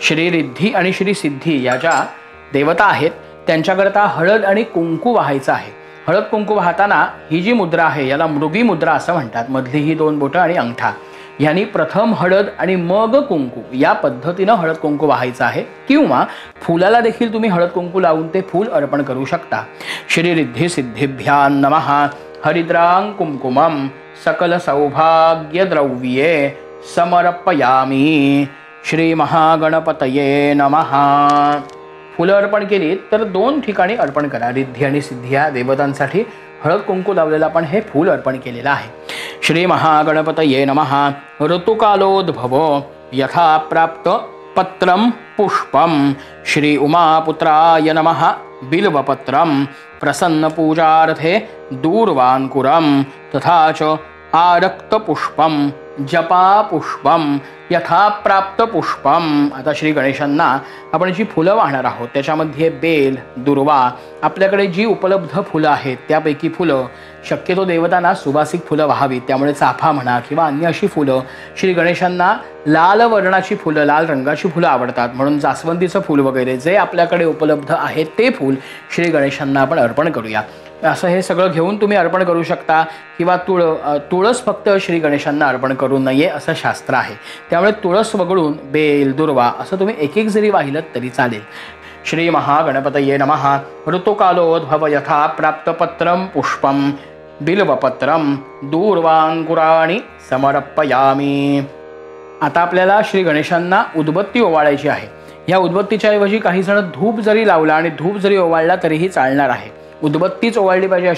Speaker 1: श्री रिद्धी आणि श्री सिद्धी या ज्या देवता आहेत त्यांच्याकरता हळद आणि कुंकू वाहायचं आहे. हळद कुंकू वाहताना ही जी मुद्रा आहे याला मृगी मुद्रा असं म्हणतात. मधली ही 2 बोटं आणि अंगठा यांनी प्रथम हळद आणि मग कुंकू या पद्धतीनं हळद कुंकू वाहायचं आहे. किंवा फुलाला देखील तुम्ही हळद कुंकू लावून ते फूल अर्पण करू शकता. श्री रिद्धी सिद्धिभ्या नमः. हरिद्रां कुंकुमं सकल सौभाग्य द्रव्ये समर्पयामी. श्री महागणपतये नमः. फुलं अर्पण केली तर 2 ठिकाणी अर्पण करा. रिद्धी आणि सिद्धी या देवतांसाठी हळद कुंकू लावलेलं आपण हे फूल अर्पण केलेलं आहे. श्री महागणपतये नमः. ऋतुकालोद्भव यथा प्राप्त पत्रं पुष्पं श्री उमापुत्राय नमः बिल्वपत्रं प्रसन्नपूजार्थे दूर्वांकुरं तथा च आरक्तपुष्पं जपापुष्पं यथाप्राप्तपुष्पं। आता श्री गणेशांना आपण जी फुलं वाहणार आहोत त्याच्यामध्ये बेल, दुर्वा, आपल्याकडे जी उपलब्ध फुलं आहेत त्यापैकी फुलं, शक्यतो देवतांना सुवासिक फुलं व्हावीत, त्यामुळे चाफा म्हणा किंवा अन्य अशी फुलं. श्री गणेशांना लाल वर्णाची फुलं, लाल रंगाची फुलं आवडतात, म्हणून जास्वंदीचं फूल वगैरे जे आपल्याकडे उपलब्ध आहे ते फूल श्री गणेशांना आपण अर्पण करूया. असं हे सगळं घेऊन तुम्ही अर्पण करू शकता किंवा तुळस फक्त श्री गणेशांना अर्पण करू नये असं शास्त्र आहे. त्यामुळे तुळस वगळून बेल, दुर्वा असं तुम्ही एक एक जरी वाहिलं तरी चालेल. श्री महागणपतये नमः. ऋतुकालोद्भव यथा प्राप्तपत्रं पुष्पं बिल्वपत्रं दूर्वांकुराणि समर्पयामि. आता आपल्याला श्री गणेशांना उदबत्ती ओवाळायची आहे. या उदबत्तीच्या ऐवजी काही जण धूप जरी लावला आणि धूप जरी ओवाळला तरीही चालणार आहे. उदबत्तीच ओवाळली पाहिजे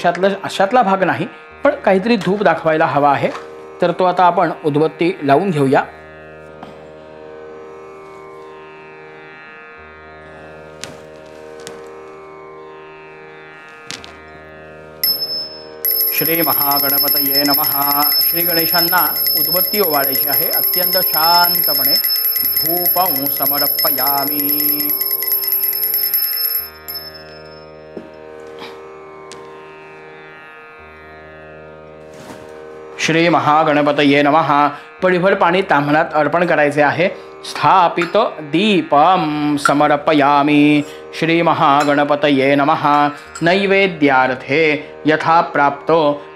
Speaker 1: अशातला भाग नाही, पण काहीतरी धूप दाखवायला हवा आहे. तर तो आता आपण उदबत्ती लावून घेऊया. श्री महागणपतये नमः. श्री गणेशांना उदबत्ती ओवाळायची आहे. अत्यंत शांतपणे धूपं समर्पयामि. श्री महागणपतये नमः. पळीभर पाणी ताम्हणात अर्पण करायचे आहे. स्थापित दीपं समर्पयामि. श्री महागणपतये नमः. नैवेद्यार्थे यथा प्राप्त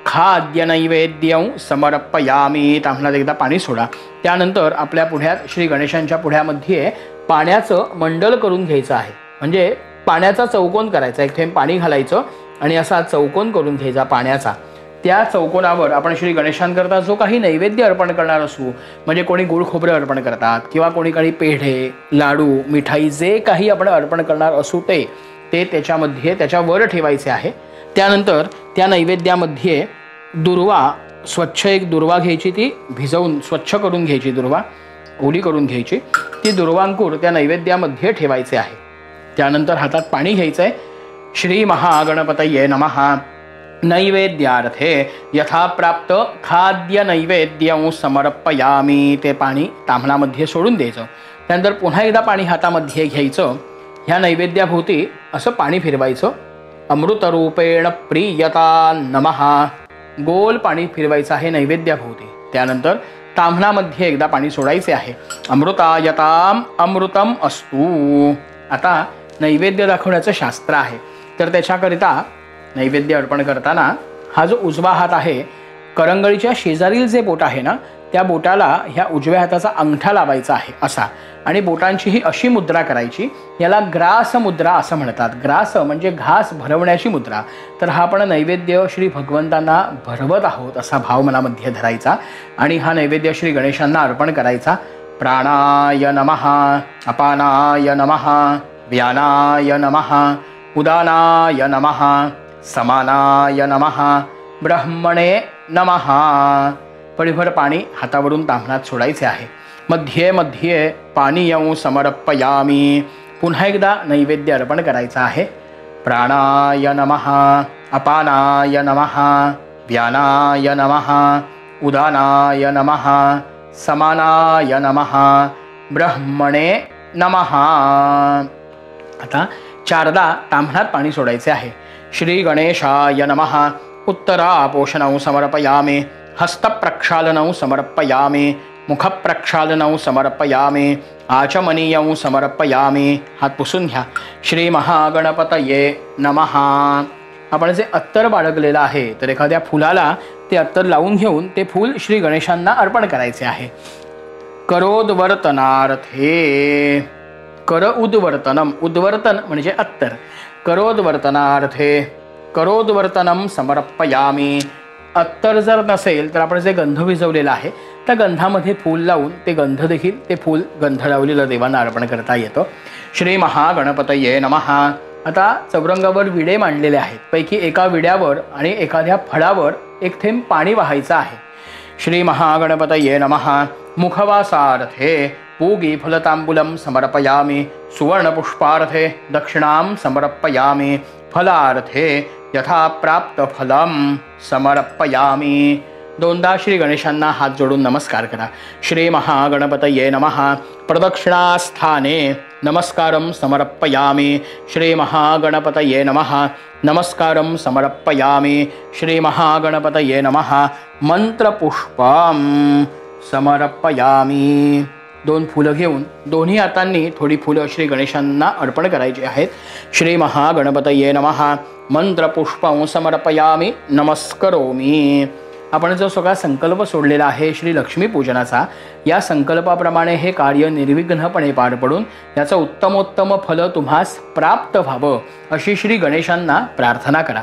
Speaker 1: खाद्य नैवेद्यं समर्पयामि. ताम्हणात एकदा पाणी सोडा. त्यानंतर आपल्या पुढ्यात श्री गणेशांच्या पुढ्यामध्ये पाण्याचं मंडल करून घ्यायचं आहे. म्हणजे पाण्याचा चौकोन करायचा. एक थेंब पाणी घालायचं आणि असा चौकोन करून घ्यायचा पाण्याचा. त्या चौकोनावर आपण श्री गणेशांकरता जो काही नैवेद्य अर्पण करणार असू, म्हणजे कोणी गुळ खोबरं अर्पण करतात किंवा कोणी काही पेढे, लाडू, मिठाई जे काही आपण अर्पण करणार असू ते त्याच्यामध्ये त्याच्यावर ठेवायचे आहे. त्यानंतर त्या नैवेद्यामध्ये दुर्वा, स्वच्छ एक दुर्वा घ्यायची, ती भिजवून स्वच्छ करून घ्यायची, दुर्वा ओली करून घ्यायची. ती दुर्वांकुर त्या नैवेद्यामध्ये ठेवायचे आहे. त्यानंतर हातात पाणी घ्यायचं आहे. श्री महागणपतये नमः. नैवेद्यार्थे यथा प्राप्त खाद्य नैवेद्यं समर्पयामि. ते पाणी ताम्हणामध्ये सोडून द्यायचं. त्यानंतर पुन्हा एकदा पाणी हातामध्ये घ्यायचं. ह्या नैवेद्याभोवती असं पाणी फिरवायचं. अमृतरूपेण प्रीयता नमः. गोल पाणी फिरवायचं आहे नैवेद्याभोवती. त्यानंतर ताम्हणामध्ये एकदा पाणी सोडायचे आहे. अमृतायताम अमृतम अस्तु. आता नैवेद्य दाखवण्याचं शास्त्र आहे. तर त्याच्याकरिता नैवेद्य अर्पण करताना हा जो उजवा हात आहे, करंगळीच्या शेजारील जे बोट आहे ना, त्या बोटाला ह्या उजव्या हाताचा अंगठा लावायचा आहे असा, आणि बोटांची ही अशी मुद्रा करायची. याला ग्रास मुद्रा असं म्हणतात. ग्रास म्हणजे घास भरवण्याची मुद्रा. तर हा आपण नैवेद्य श्री भगवंतांना भरवत आहोत असा भाव मनामध्ये धरायचा आणि हा नैवेद्य श्री गणेशांना अर्पण करायचा. प्राणाय नमः, अपानाय नमः, व्यानाय नमः, उदानाय नमः, समानाय नमः, ब्रह्मणे नमः. पळीभर पाणी हातावरून ताम्हणात सोडायचे आहे. मध्ये मध्ये पानीयं समर्पयामि. पुन्हा एकदा नैवेद्य अर्पण करायचा आहे. प्राणाय नमः, अपानाय नमः, व्यानाय नमः, उदानाय नमः, समानाय नमः, ब्रह्मणे नमः. आता चारदा ताम्हणात पाणी सोडायचे आहे. श्री गणेशाय नमः. उत्तरापोषणं समर्पयामि. हस्तप्रक्षालनं समर्पयामि. मुखप्रक्षालनं समर्पयामि. आचमनीयं समर्पयामि. हात पुसून घ्या. श्री महागणपतये नमः. आपण जे अत्तर बाळगलेलं आहे, तर एखाद्या फुलाला ते अत्तर लावून घेऊन ते फूल श्री गणेशांना अर्पण करायचे आहे. करोद्वर्तनार्थे. कर उद्वर्तनम. उद्वर्तन म्हणजे अत्तर. करोद्वर्तनार्थे करोद्वर्तनम समर्पयामि. अत्तर जर नसेल तर आपण जे गंध भिजवलेला आहे त्या गंधामध्ये फूल लावून ते गंध देखील, ते फूल गंध लावलेलं देवांना अर्पण करता येतं. श्री महागणपतये नमः. आता चौरंगावर विडे मांडलेले आहेत. पैकी एका विड्यावर आणि एखाद्या फळावर एक थेंब पाणी वाहायचं आहे. श्री महागणपतये नमः. मुखवासार्थे पूगी फलतांबूलम समर्पयामि सुवर्णपुष्पार्थे दक्षिणां समर्पयामि फलार्थे यथा प्राप्त फलम समर्पयामि। दोनदा श्री गणेशांना हात जोडून नमस्कार करा। श्री महागणपतये नमः। प्रदक्षिणास्थाने नमस्कारं समर्पयामि। श्री महागणपतये नमः। नमस्कारं समर्पयामि। श्री महागणपतये नमः। मंत्रपुष्पं समर्पयामि। दोन फुलं घेऊन दोन्ही हातांनी थोडी फुलं श्री गणेशांना अर्पण करायची आहेत। श्री महागणपतये नमः। मंत्रपुष्पं समर्पयामि नमस्करोमि। आपण जो सगळा संकल्प सोडलेला आहे श्री लक्ष्मी पूजनाचा, या संकल्पाप्रमाणे हे कार्य निर्विघ्नपणे पार पडून याचं उत्तमोत्तम फल तुम्हास प्राप्त व्हावं अशी श्री गणेशांना प्रार्थना करा।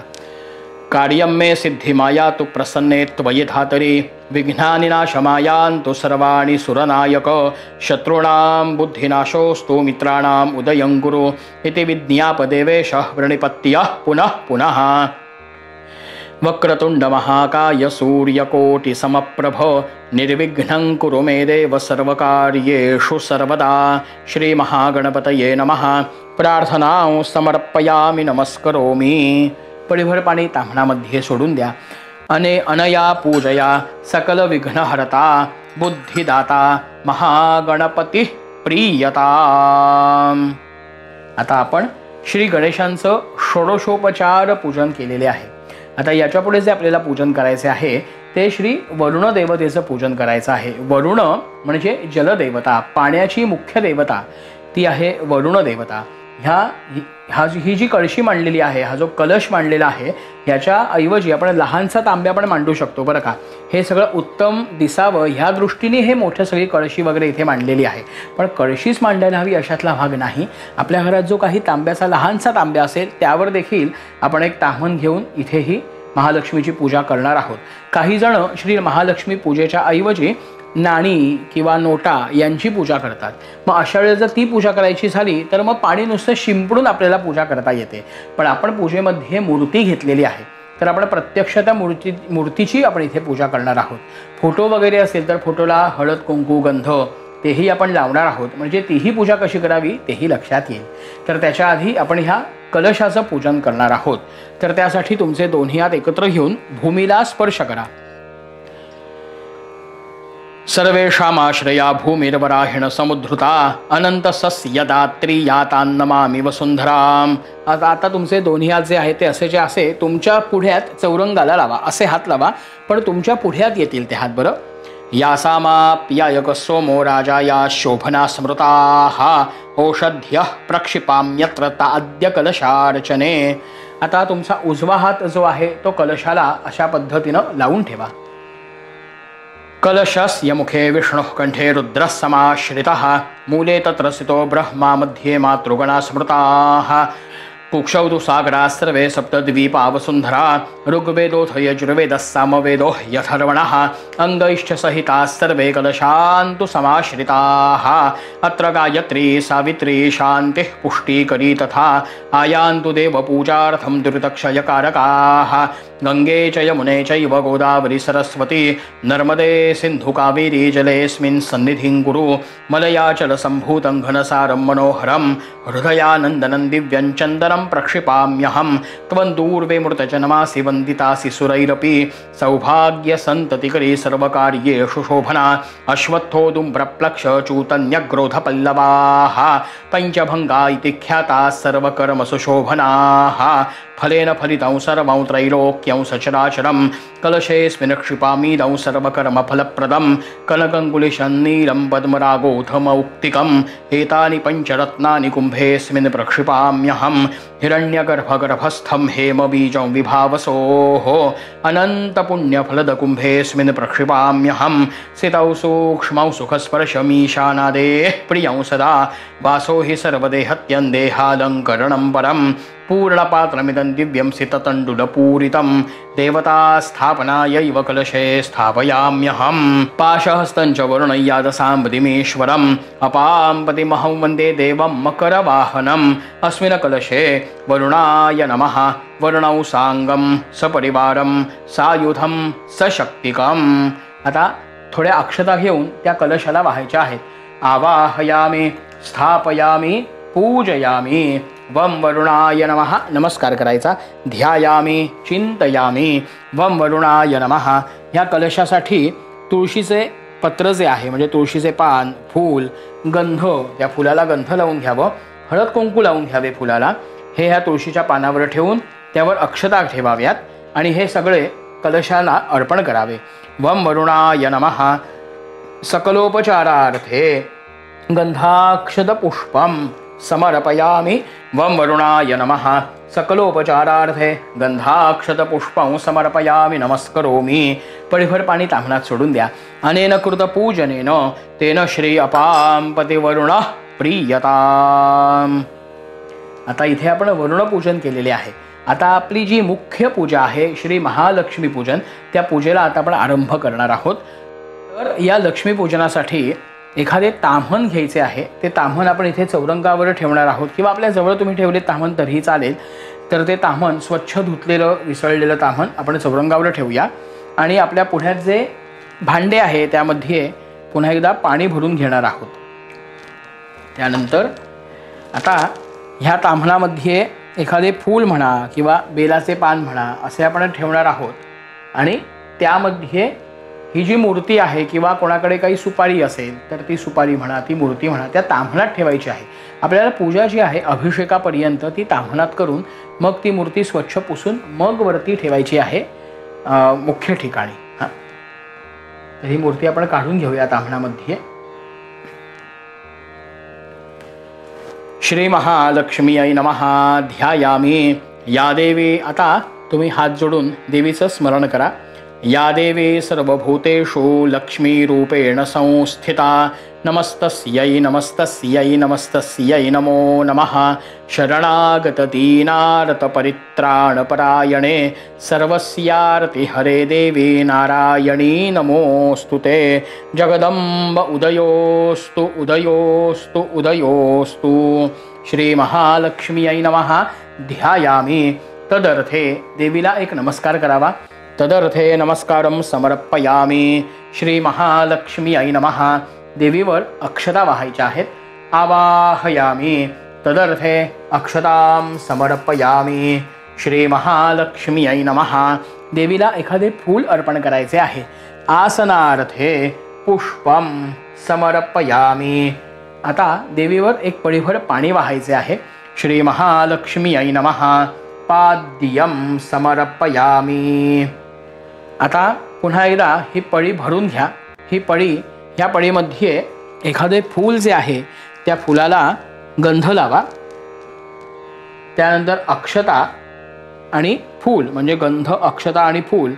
Speaker 1: कार्यं मे सिद्धिमाया तु प्रसन्ने त्वयि धातरी विघ्नानि नाशमायान्तु सर्वाणि सुरनायक शत्रूणां बुद्धिनाशोस्तु मित्राणाम् उदयं कुरु इति विज्ञापदेवेशः प्रणिपत्य पुनः पुनः। वक्रतुंड महाकाय सूर्यकोटि समप्रभ निर्विघ्नं कुरु मे देव सर्वकार्येषु सर्वदा। श्री महागणपतये नमः। प्रार्थनां समर्पयामि नमस्करोमि। परिभर पाणी ताम्हणामध्ये सोडून द्या। अनया पूजया सकल विघ्नहरता बुद्धिदाता महागणपती प्रियता। आता आपण श्री गणेशांचं षोडशोपचार पूजन केलेले आहे। आता याच्या पुढे जे आपल्याला पूजन करायचे आहे ते श्री वरुण देवतेचं पूजन करायचं आहे। वरुण म्हणजे जलदेवता, पाण्याची मुख्य देवता ती आहे वरुण देवता। ही जी कळशी मांडलेली आहे, हा जो कलश मांडलेला आहे, याच्या ऐवजी आपण लहानसा तांब्या पण मांडू शकतो बरं का। हे सगळं उत्तम दिसावं ह्या दृष्टीने हे मोठं सगळी कळशी वगैरे इथे मांडलेली आहे, पण कळशीच मांडायला हवी अशातला भाग नाही। आपल्या घरात जो काही तांब्याचा लहानसा तांब्या असेल त्यावर देखील आपण एक ताम्हण घेऊन इथेही महालक्ष्मीची पूजा करणार आहोत। काही जण श्री महालक्ष्मी पूजेच्या ऐवजी नाणी किंवा नोटा यांची पूजा करतात। मग अशा वेळेस जर ती पूजा करायची झाली तर मग पाणी नुसतं शिंपडून आपल्याला पूजा करता येते, पण आपण पूजेमध्ये मूर्ती घेतलेली आहे तर आपण प्रत्यक्ष त्या मूर्तीची आपण इथे पूजा करणार आहोत। फोटो वगैरे असेल तर फोटोला हळद कुंकू गंध तेही आपण लावणार आहोत, म्हणजे तीही पूजा कशी करावी तेही लक्षात येईल। तर त्याच्या आधी आपण ह्या कलशाचं पूजन करणार आहोत। तर त्यासाठी तुमचे दोन्ही हात एकत्र घेऊन भूमीला स्पर्श करा। सर्वेषामाश्रया भूमिर्वराहिण समुद्धृता अनंत सस्यदात्री यातान्नमामि वसुंधराम। आता तुमचे दोन्ही हात जे आहेत ते असे तुमच्या पुढ्यात चौरंगाला लावा, असे हात लावा, पण तुमच्या पुढ्यात येतील ते हात बरं। यासामाप्यायक सोमो राजा या शोभना स्मृताः औषध्यः प्रक्षिपाम्यत्र ताद्य कलशार्चने। आता तुमचा उजवा हात जो आहे तो कलशाला अशा पद्धतीनं लावून ठेवा। कलशस्य मुखे विष्णुः कंठे रुद्रः समाश्रितः मूले तत्र स्थितो ब्रह्मा मध्ये मातृगणा स्मृताः। कुक्षौ तु सागराः सर्वे सप्तद्वीपा वसुन्धरा ऋग्वेदोऽथ यजुर्वेदः सामवेदो यथर्वणः अङ्गैश्च सहिताः सर्वे कलशान्तु समाश्रिताः। अत्र गायत्री सावित्री शान्तिः पुष्टिकरी तथा आयान्तु देवपूजार्थं दुरितक्षयकारकाः। गंगे च यमुने चैव गोदावरी सरस्वती नर्मदे सिन्धु कावेरी जलेऽस्मिन् सन्निधिं कुरु। मलयाचल सम्भूतं घनसारं मनोहरं हृदयानन्दनं दिव्यं चन्दनं प्रक्षिपाम्यहं। त्वन्दूर्वे मृतजनमासि वन्दितासि सुरैरपि सौभाग्यसन्ततिकरी सर्वकार्येषु शोभना। अश्वत्थोदुम्ब्रप्लक्ष चूतन्यग्रोधपल्लवाः पञ्चभङ्गा इति ख्याताः सर्वकर्मसु शोभनाः। फलेन फलितं सर्वं त्रैलोक्यं सचराचरं कलशेऽस्मिन् क्षिपामीदं सर्वकर्मफलप्रदं। कनकङ्कुलिशं नीलं पद्मरागोऽधमौक्तिकम् एतानि पञ्चरत्नानि कुम्भेऽस्मिन् प्रक्षिपाम्यहं। हिरण्यगर्भगर्भस्थं हेमबीजं विभावसोः अनन्तपुण्यफलदकुम्भेऽस्मिन् प्रक्षिपाम्यहं। सितौ सूक्ष्मौ सुखस्पर्शमीशानादेः प्रियं सदा वासो हि सर्वदेहत्यन्देहालङ्करणं परम्। पूर्णपात्रमिदं दिव्यं सिततण्डुलपूरितं देवतास्थापनायैव कलशे स्थापयाम्यहं। पाशहस्तं च वरुणय्यादसाम्बदिमेश्वरम् अपाम्पतिमहं वन्दे देवं मकरवाहनम्। अस्मिन् कलशे वरुणाय नमः वरुणौ साङ्गं सपरिवारं सायुधं सशक्तिकम्। आता थोड्या अक्षता घेऊन त्या कलशाला वाहायच्या आहेत। आवाहयामि स्थापयामि पूजयामि. वम वरुणाय नमः नमस्कार करायचा. ध्यायामी चिंतयामी वम वरुणाय नमः. ह्या कलशासाठी तुळशीचे पत्र जे आहे म्हणजे तुळशीचे पान, फूल, गंध, त्या फुलाला गंध लावून घ्यावं, हळद कुंकू लावून घ्यावे फुलाला. हे ह्या तुळशीच्या पानावर ठेवून त्यावर अक्षता ठेवाव्यात आणि हे सगळे कलशाला अर्पण करावे. वम वरुणाय नमः. सकलोपचारार्थे गंधाक्षत पुष्पम समर्पयामि. वम वरुणाय नमः. सकलोपचारार्थे गंधाक्षत पुष्पं समर्पयामि नमस्करोमि. पळीभर पाणी ताम्हणात सोडून द्या. अनेन कृत पूजनेन तेन श्री अपां पतिवरुण प्रीयताम. आता इथे आपण वरुण पूजन केलेले आहे. आता आपली जी मुख्य पूजा आहे श्री महालक्ष्मी पूजन, त्या पूजेला आता आपण आरंभ करणार आहोत. तर या लक्ष्मी पूजनासाठी एखादे ताम्हण घ्यायचे आहे. ते ताम्हण आपण इथे चौरंगावर ठेवणार आहोत किंवा आपल्या जवळ तुम्ही ठेवले ताम्हण तरीही चालेल. तर ते ताम्हण स्वच्छ धुतलेलं विसळलेलं ताम्हण आपण चौरंगावर ठेवूया आणि आपल्या पुढ्यात जे भांडे आहे त्यामध्ये पुन्हा एकदा पाणी भरून घेणार आहोत. त्यानंतर आता ह्या ताम्हणामध्ये एखादे फूल म्हणा किंवा बेलाचे पान म्हणा असे आपण ठेवणार आहोत आणि त्यामध्ये ही जी मूर्ती आहे किंवा कोणाकडे काही सुपारी असेल तर ती सुपारी म्हणा, ती मूर्ती म्हणा त्या ताम्हणात ठेवायची आहे. आपल्याला पूजा जी आहे अभिषेकापर्यंत ती ताम्हणात करून मग ती मूर्ती स्वच्छ पुसून मग वरती ठेवायची आहे मुख्य ठिकाणी. तर ही मूर्ती आपण काढून घेऊया ताम्हणामध्ये. श्री महालक्ष्मीयै नमः. ध्यायामी. या देवी. आता तुम्ही हात जोडून देवीचं स्मरण करा. या देवी सर्वभूतेषु लक्ष्मीरूपेण संस्थिता. नमस्तस्यै नमस्तस्यै नमस्तस्यै नमो नमः. शरणागतदीनार्तपरित्राणपरायणे सर्वस्यार्ति हरे देवी नारायणी नमोस्तुते. जगदम्ब उदयोस्तु उदयोस्तु उदयोस्तु. श्री महालक्ष्मीयै नमः. ध्यायामी. तदर्थे देवीला एक नमस्कार करावा. तदर्थे नमस्कारं समर्पयामी. श्री महालक्ष्मीयै नमः. देवीवर अक्षता वाहायच्या आहेत. आवाहयामी. तदर्थे अक्षतां समर्पयामी. श्री महालक्ष्मीयै नमः. देवीला एखादे फूल अर्पण करायचे आहे. आसनार्थे पुष्पं समर्पयामी. आता देवीवर एक पळीभर पाणी वाहायचे आहे. श्री महालक्ष्मीयै नमः. पाद्यं समर्पयामी. आता पुन्हा एकदा ही पळी भरून घ्या. ही पळी, ह्या पळीमध्ये एखादे फूल जे आहे त्या फुलाला गंध लावा. त्यानंतर अक्षता आणि फूल म्हणजे गंध, अक्षता आणि फूल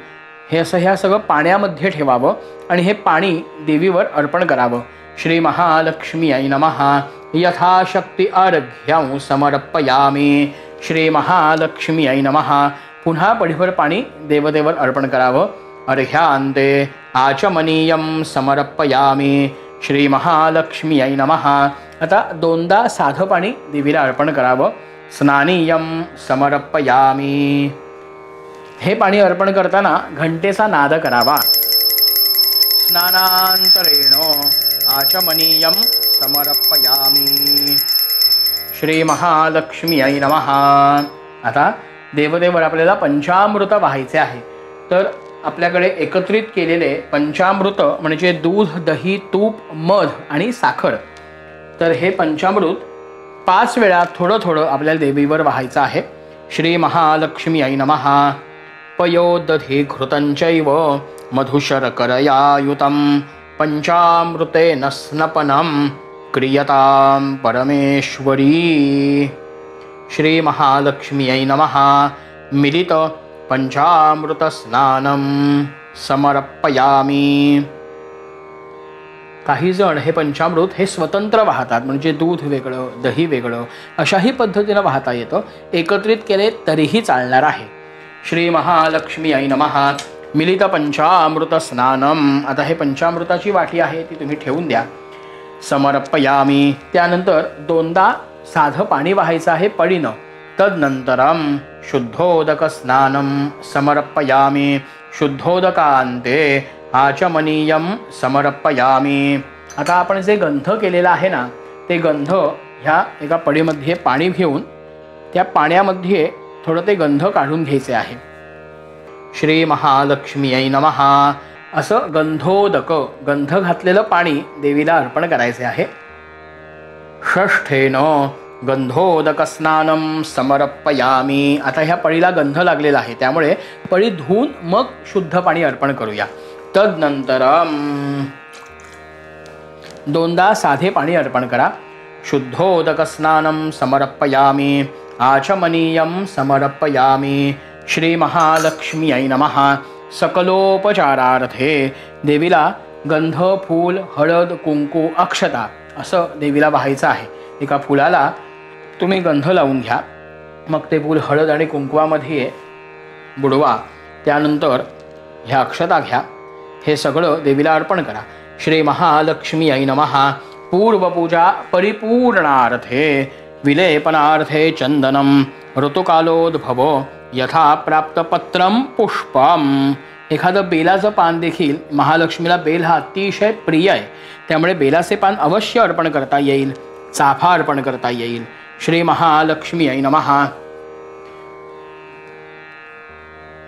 Speaker 1: हे असं ह्या सगळं पाण्यामध्ये ठेवावं आणि हे पाणी देवीवर अर्पण करावं. श्री महालक्ष्मीयै नमः. यथाशक्ती अर्घ्यं समर्पयामी. श्री महालक्ष्मीयै नमः. पुन्हा पळीभर पाणी देवतेवर अर्पण करावं. अर्घ्यान्ते आचमनीयं समर्पयामी. श्री महालक्ष्मीयै नमः. आता दोनदा साधं पाणी देवीला अर्पण करावं. स्नानीयं समर्पयामी. हे पाणी अर्पण करताना घंटेचा नाद करावा. स्नानांतरेण आचमनीयं समर्पयामी. श्री महालक्ष्मीयै नमः. आता देवतेवर आपल्याला पंचामृत वाहायचे आहे. तर आपल्याकडे एकत्रित केलेले पंचामृत म्हणजे दूध, दही, तूप, मध आणि साखर, तर हे पंचामृत 5 वेळा थोडं थोडं आपल्याला देवीवर वाहायचं आहे. श्री महालक्ष्मीयै नमः. पयोदधी घृतंचैव मधुशर्करयायुतं पंचामृतेन स्नपनं क्रियतां परमेश्वरी. श्री महालक्ष्मीयै नमः. मिलित पंचामृत स्नानं समर्पयामी. काही जण हे पंचामृत हे स्वतंत्र वाहतात म्हणजे दूध वेगळं, दही वेगळं अशाही पद्धतीनं वाहता येतं. एकत्रित केले तरीही चालणार आहे. श्री महालक्ष्मीयै नमः. मिलित पंचामृत स्नानं. आता हे पंचामृताची वाटी आहे ती तुम्ही ठेवून द्या. समर्पयामी. त्यानंतर दोनदा साधं पाणी वाहायचं आहे पळीनं. तदनंतरं शुद्धोदक स्नानं समर्पयामी. शुद्धोदकान्ते आचमनीयं समर्पयामी. आता आपण जे गंध केलेलं आहे ना, ते गंध ह्या एका पडीमध्ये पाणी घेऊन त्या पाण्यामध्ये थोडं ते गंध काढून घ्यायचे आहे. श्री महालक्ष्मीयै नमः असं गंधोदक, गंध घातलेलं पाणी देवीला अर्पण करायचे आहे. षष्ठेन गंधोदक स्नानम समर्पयामी. आता ह्या पळीला गंध लागलेला आहे, त्यामुळे पळी धुवून मग शुद्ध पाणी अर्पण करूया. तदनंतर दोनदा साधे पाणी अर्पण करा. शुद्धोदक स्नानम समर्पयामी आचमनीयम समर्पयामी. श्री महालक्ष्मीयै नमः. सकलोपचारार्थे देवीला गंध, फूल, हळद, कुंकू, अक्षता असं देवीला वाहायचं आहे. एका फुलाला तुम्ही गंध लावून घ्या, मग ते फूल हळद आणि कुंकवामध्ये बुडवा. त्यानंतर ह्या अक्षता घ्या, हे सगळं देवीला अर्पण करा. श्री महालक्ष्मीयै नमः. पूर्वपूजा परिपूर्णार्थे विलेपनार्थे चंदनम ऋतुकालोद्भव यथा प्राप्त पत्रम पुष्पम. एखादं बेलाचं पान देखील, महालक्ष्मीला बेल हा अतिशय प्रिय आहे, त्यामुळे बेलाचे पान अवश्य अर्पण करता येईल. चाफा अर्पण करता येईल. श्री महालक्ष्मीयै नमः.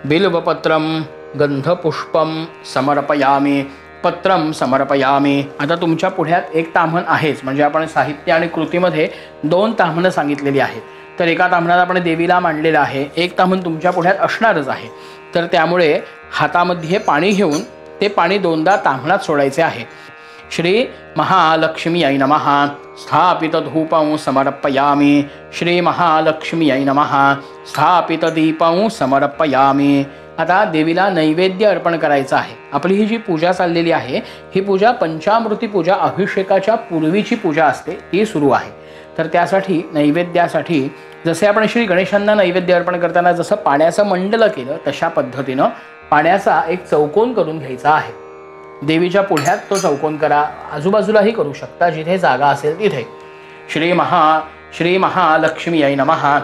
Speaker 1: बिल्वपत्रम गंधपुष्पम समर्पयामी. पत्रम समर्पयामी. आता तुमच्या पुढ्यात एक ताम्हण आहेच, म्हणजे आपण साहित्य आणि कृतीमध्ये 2 ताम्हणं सांगितलेली आहेत. तर एका ताम्हणात आपण देवीला मांडलेलं आहे, एक ताम्हण तुमच्या पुढ्यात असणारच आहे. तर त्यामुळे हातामध्ये पाणी घेऊन ते पाणी 2दा ताम्हणात सोडायचे आहे. श्री महालक्ष्मीयै नमः. स्थापित धूपं समर्पयामी. श्री महालक्ष्मीयै नमः. स्थापित दीपं समर्पयामी. आता देवीला नैवेद्य अर्पण करायचा आहे. आपली ही जी पूजा चाललेली आहे, ही पूजा पंचामृती पूजा, अभिषेकाच्या पूर्वीची पूजा असते, ती सुरू आहे. तर त्यासाठी नैवेद्यासाठी जसे आपण श्री गणेशांना नैवेद्य अर्पण करताना जसं पाण्याचं मंडलं केलं, तशा पद्धतीनं पाण्याचा एक चौकोन करून घ्यायचा आहे. देवीच्या पुढ्यात तो चौकोन करा, आजूबाजूलाही करू शकता, जिथे जागा असेल तिथे. श्री महालक्ष्मीयै नमः.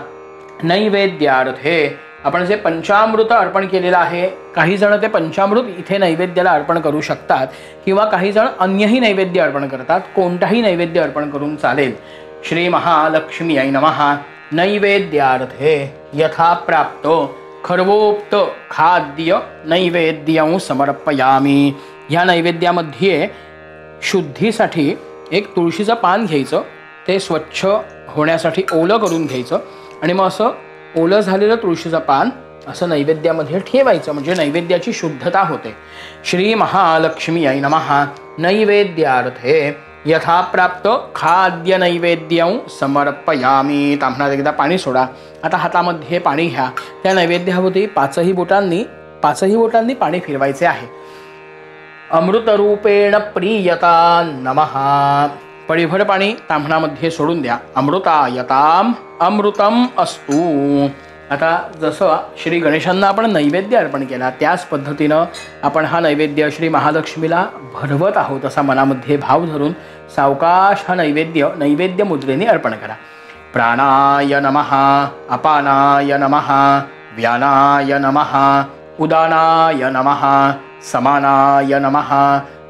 Speaker 1: नैवेद्यार्थे आपण जे पंचामृत अर्पण केलेलं आहे, काही जण ते पंचामृत इथे नैवेद्याला अर्पण करू शकतात, किंवा काही जण अन्यही नैवेद्य अर्पण करतात. कोणताही नैवेद्य अर्पण करून चालेल. श्री महालक्ष्मीयै नमः. नैवेद्यार्थे यथा प्राप्त खर्वोक्त खाद्य नैवेद्यं समर्पयामी. ह्या नैवेद्यामध्ये शुद्धीसाठी एक तुळशीचं पान घ्यायचं, ते स्वच्छ होण्यासाठी ओलं करून घ्यायचं, आणि मग असं ओलं झालेलं तुळशीचं पान असं नैवेद्यामध्ये ठेवायचं, म्हणजे नैवेद्याची शुद्धता होते. श्री महालक्ष्मीयै नमः. नैवेद्यार्थे यथा प्राप्त खाद्य नैवेद्यं समर्पयामी. ताम्हणात एकदा पाणी सोडा. आता हातामध्ये पाणी घ्या, त्या नैवेद्याभोवती 5ही बोटांनी पाणी फिरवायचे आहे. अमृतरूपेण प्रीयता नमः. पळीभर पाणी ताम्हणामध्ये सोडून द्या. अमृतायताम अमृतम अस्तु. आता जसं श्री गणेशांना आपण नैवेद्य अर्पण केला, त्याच पद्धतीनं आपण हा नैवेद्य श्री महालक्ष्मीला भरवत आहोत, असा मनामध्ये भाव धरून सावकाश हा नैवेद्य मुद्रेने अर्पण करा. प्राणाय नमः. अपानाय नमः. व्यानाय नमः. उदानाय नमः. समानाय नमः.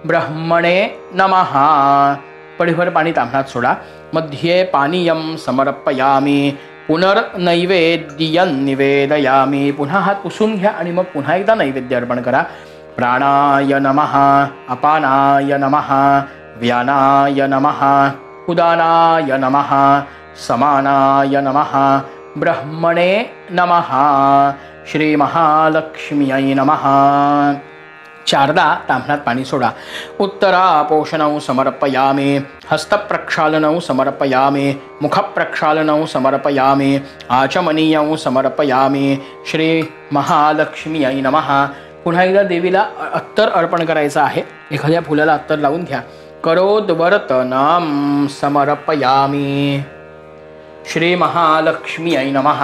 Speaker 1: ब्रह्मणे नमः. पळीभर पाणी ताम्हणात सोडा. मध्ये पानीयं समर्पयामी. पुनर्नैवेद्यं निवेदयामी. पुन्हा हात पुसून घ्या आणि मग पुन्हा एकदा नैवेद्य अर्पण करा. प्राणाय नमः. अपानाय नमः. व्यानाय नमः. उदानाय नमः. समानाय नमः. ब्रह्मणे नमः. श्री महालक्ष्मीयै नमः. 4दा ताम्हणात पाणी सोडा. उत्तरापोषणं समर्पयामी. हस्तप्रक्षालनं समर्पयामी. मुखप्रक्षालनं समर्पयामी. आचमनीयं समर्पयामी. श्री महालक्ष्मीयै नमः. पुन्हा एकदा देवीला अत्तर अर्पण करायचं आहे. एखाद्या फुलाला अत्तर लावून घ्या. करोद्वर्तनं समर्पयामी. श्री महालक्ष्मीयै नमः.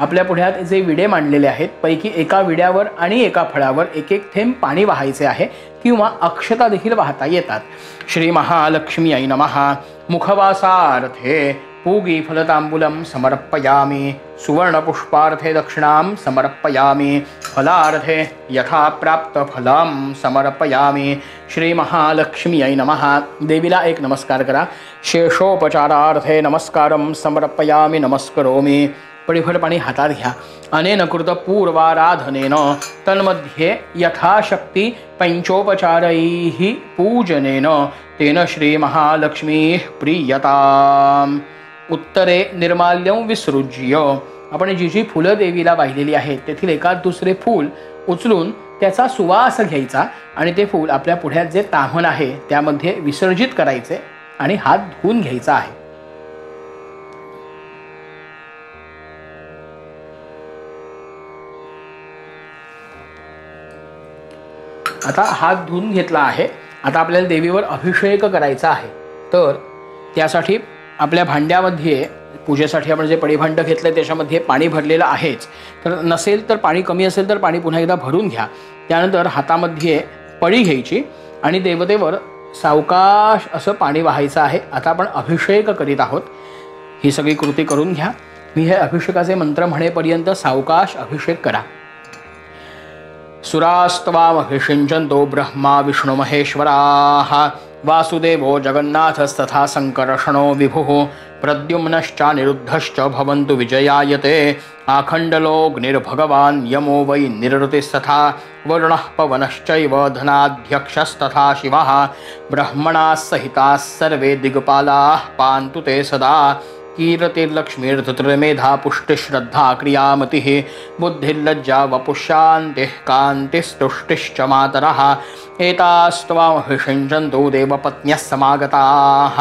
Speaker 1: आपल्या पुढ्यात जे विडे मांडलेले आहेत, पैकी एका विड्यावर आणि एका फळावर एक थेंब पाणी वाहायचे आहे, किंवा अक्षता देखील वाहता येतात. श्री महालक्ष्मीयै नमः. मुखवासार्थे पूगी फलतांबूलम समर्पयामि सुवर्णपुष्पार्थे दक्षिणां समर्पयामि फलार्थे यथा प्राप्त फलं समर्पयामि श्री महालक्ष्म्यै नमः। देवीला एक नमस्कार करा। शेषोपचारार्थे नमस्कारं समर्पयामि नमस्करोमि। पळीभर पाणी हातात घ्या। अनेन कृत पूर्वाराधनेन तन्मध्ये यथाशक्ती पंचोपचारैः पूजनेन तेन श्री महालक्ष्मी प्रीयताम्। उत्तरे निर्माल्यं विसृज्य, आपण जी जी फुलं देवीला वाहिलेली आहेत तेथील एकाच दुसरे फूल उचलून त्याचा सुवास घ्यायचा आणि ते फूल आपल्या पुढ्यात जे ताम्हण आहे त्यामध्ये विसर्जित करायचे आणि हात धुवून घ्यायचा आहे। आता हात धुवून घेतला आहे। आता आपल्याला देवीवर अभिषेक करायचा आहे। तर त्यासाठी आपल्या भांड्यामध्ये पूजेसाठी आपण जे पळीभांड घेतलं त्याच्यामध्ये पाणी भरलेलं आहेच। तर नसेल तर पाणी कमी असेल तर पाणी पुन्हा एकदा भरून घ्या। त्यानंतर हातामध्ये पळी घ्यायची आणि देवतेवर सावकाश असं पाणी वाहायचं आहे। आता आपण अभिषेक करीत आहोत। ही सगळी कृती करून घ्या। मी हे अभिषेकाचे मंत्र म्हणेपर्यंत सावकाश अभिषेक करा। सुरास्त्वामभिषिञ्चन्तो ब्रह्मा विष्णु महेश्वराः वासुदेवो जगन्नाथस्तथा संकर्षणो विभुः प्रद्युम्नश्चानिरुद्धश्च भवन्तु विजयायते आखण्डलोऽग्निर्भगवान् यमो वै निरृतिस्तथा वरुणः पवनश्चैव धनाध्यक्षस्तथा शिवः ब्रह्मणाः सहिताः सर्वे दिग्पालाः पान्तु ते सदा कीर्तिर्लक्ष्मीर्धृतिर्मेधा पुष्टिश्रद्धा क्रियामतिः बुद्धिर्लज्जा वपुशान्तिः कान्तिस्तुष्टिश्च मातरः एतास्त्वामभिषिञ्चन्तो देवपत्न्यः समागताः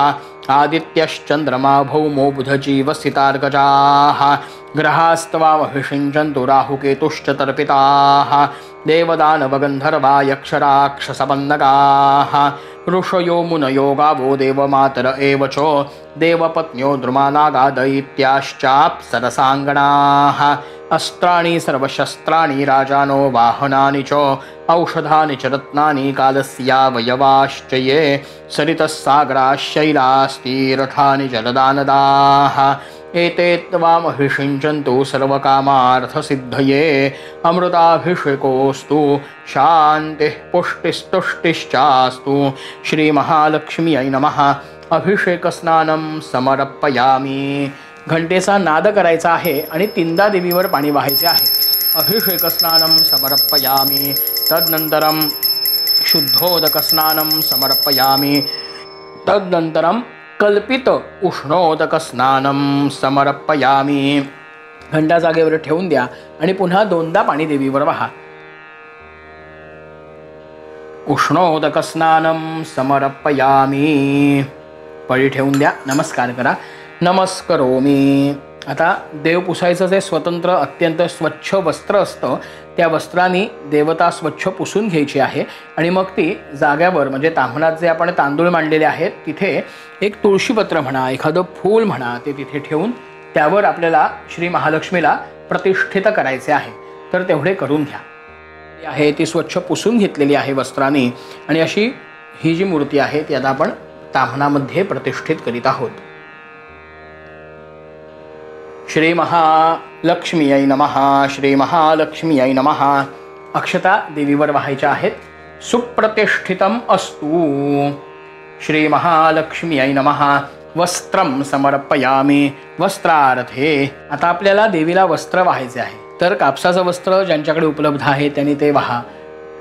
Speaker 1: आदित्यश्चन्द्रमा भौमो बुधजीवस्थितार्गजाः ग्रहास्त्वामभिषिञ्चन्तो राहुकेतुश्च तर्पिताः देवदानवगन्धर्वा यक्षराक्षसपन्नगाः ऋषयो मुनयो गावो देवमातर एव च देवपत्न्यो द्रुमानागा दैत्याश्चाप्सरसाङ्गणाः अस्त्राणि सर्वशस्त्राणि राजानो वाहनानि च औषधानि च रत्नानि कालस्यावयवाश्च ये सरितः सागराः शैलास्तीर्थानि जलदानदाः एते त्वामभिषिञ्चन्तु सर्वकामार्थसिद्धये अमृताभिषेकोऽस्तु शान्तिः पुष्टिस्तुष्टिश्चास्तु श्रीमहालक्ष्म्यै नमः। अभिषेकस्नानं समर्पयामि। घंटेचा नाद करायचा आहे आणि तीनदा देवीवर पाणी वाहायचे आहे। अभिषेकस्नानं समर्पयामि तदनंतरं शुद्धोदकस्नानं समर्पयामि तदनंतरं कल्पित उष्णोदकस्नानं समर्पयामि। घंटा जागेवर ठेवून द्या आणि पुन्हा दोनदा पाणी देवीवर वाहा। उष्णोदकस्नानं समर्पयामि। पळी ठेवून द्या। नमस्कार करा। नमस्करोमि। आता देव पुसायचं जे स्वतंत्र अत्यंत स्वच्छ वस्त्र असतं त्या वस्त्राने देवता स्वच्छ पुसून घ्यायची आहे आणि मग ती जाग्यावर म्हणजे ताम्हणात जे आपण तांदूळ मांडलेले आहेत तिथे एक तुळशीपत्र म्हणा एखादं फूल म्हणा ते तिथे ठेवून त्यावर आपल्याला श्री महालक्ष्मीला प्रतिष्ठित करायचे आहे। तर तेवढे करून घ्या। आहे ती स्वच्छ पुसून घेतलेली आहे वस्त्राने आणि अशी ही जी मूर्ती आहे ती आता आपण ताम्हणामध्ये प्रतिष्ठित करीत आहोत। श्री महालक्ष्म्यै नमः। श्री महालक्ष्म्यै नमः। अक्षता देवीवर वाहायच्या आहेत। सुप्रतिष्ठितम अस्तु। श्री महालक्ष्म्यै नमः। वस्त्रं समर्पयामि। वस्त्रार्थे आता आपल्याला देवीला वस्त्र वाहायचे आहे। तर कापसाचं वस्त्र ज्यांच्याकडे उपलब्ध आहे त्यांनी ते वाहा।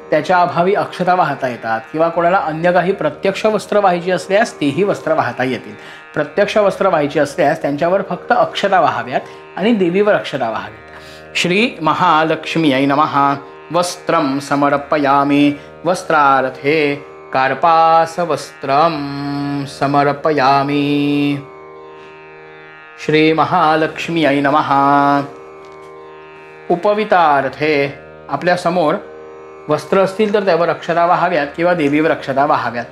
Speaker 1: त्याच्या अभावी अक्षता वाहता येतात किंवा कोणाला अन्य काही प्रत्यक्ष वस्त्र वाहायची असल्यास तेही वस्त्र वाहता येतील। प्रत्यक्ष वस्त्र वाहायची असल्यास त्यांच्यावर फक्त अक्षता वाहाव्यात आणि देवीवर अक्षता वाहाव्यात। श्री महालक्ष्म्यै नमः। वस्त्रं समर्पयामि। वस्त्रार्थे कार्पासवस्त्रं समर्पयामि। श्री महालक्ष्म्यै नमः। उपवितार्थे आपल्या समोर वस्त्र असतील तर त्यावर अक्षता वाहाव्यात किंवा देवीवर अक्षता वाहाव्यात।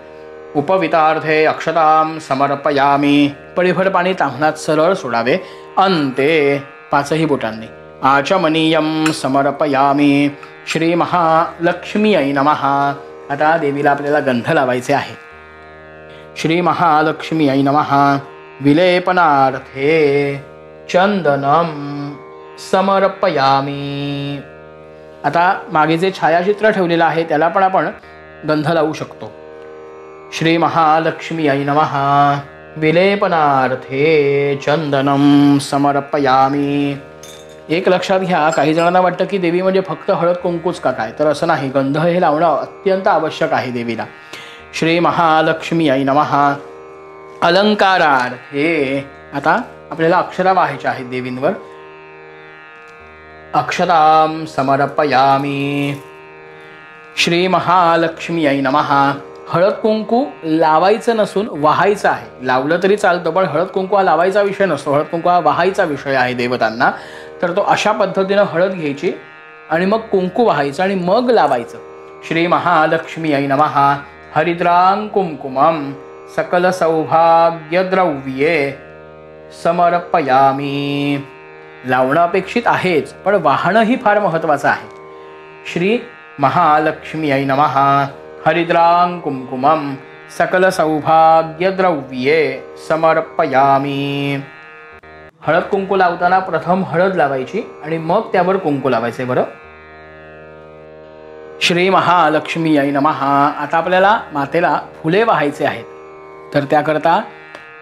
Speaker 1: उपवितार्थे अक्षतां समर्पयामि। पळीभर पाणी ताम्हणात सरळ सोडावे। अंते पाचही बोटांनी आचमनीयं समर्पयामि। श्री महालक्ष्म्यै नमः। आता देवीला आपल्याला गंध लावायचे आहे। श्री महालक्ष्म्यै नमः। विलेपनार्थे चंदनम समर्पयामी. आता मागे जे छायाचित्र ठेवलेलं आहे त्याला पण आपण गंध लावू शकतो. श्री महालक्ष्म्यै नमः. विलेपनार्थे चंदनम समर्पयामी. एक लक्षात घ्या, काही जणांना वाटतं की देवी म्हणजे फक्त हळद कुंकूच का काय, तर असं नाही. गंध हे लावणं अत्यंत आवश्यक आहे देवीला. श्री महालक्ष्म्यै नमः. अलंकारार्थे आता आपल्याला अक्षरा वाहायच्या आहेत देवींवर. अक्षतां समर्पयामी. श्री महालक्ष्म्यै नमः. हळद कुंकू लावायचं नसून वाहायचं आहे. लावलं तरी चालतं, पण हळद कुंकू हा लावायचा विषय नसतो. हळद कुंकू हा वाहायचा विषय आहे देवतांना. तर तो अशा पद्धतीनं हळद घ्यायची आणि मग कुंकू वाहायचं आणि मग लावायचं. श्री महालक्ष्म्यै नमः. हरिद्रां कुंकुमं सकल सौभाग्यद्रव्ये समर्पयामी. लावणं अपेक्षित आहेच, पण वाहणंही फार महत्त्वाचं आहे. श्री महालक्ष्म्यै नमः. हरिद्रां कुंकुमं सकल सौभाग्यद्रव्ये समर्पयामी. हळद कुंकू लावताना प्रथम हळद लावायची आणि मग त्यावर कुंकू लावायचे. बरं. श्री महालक्ष्म्यै नमः. आता आपल्याला मातेला फुले वाहायचे आहेत, तर त्याकरता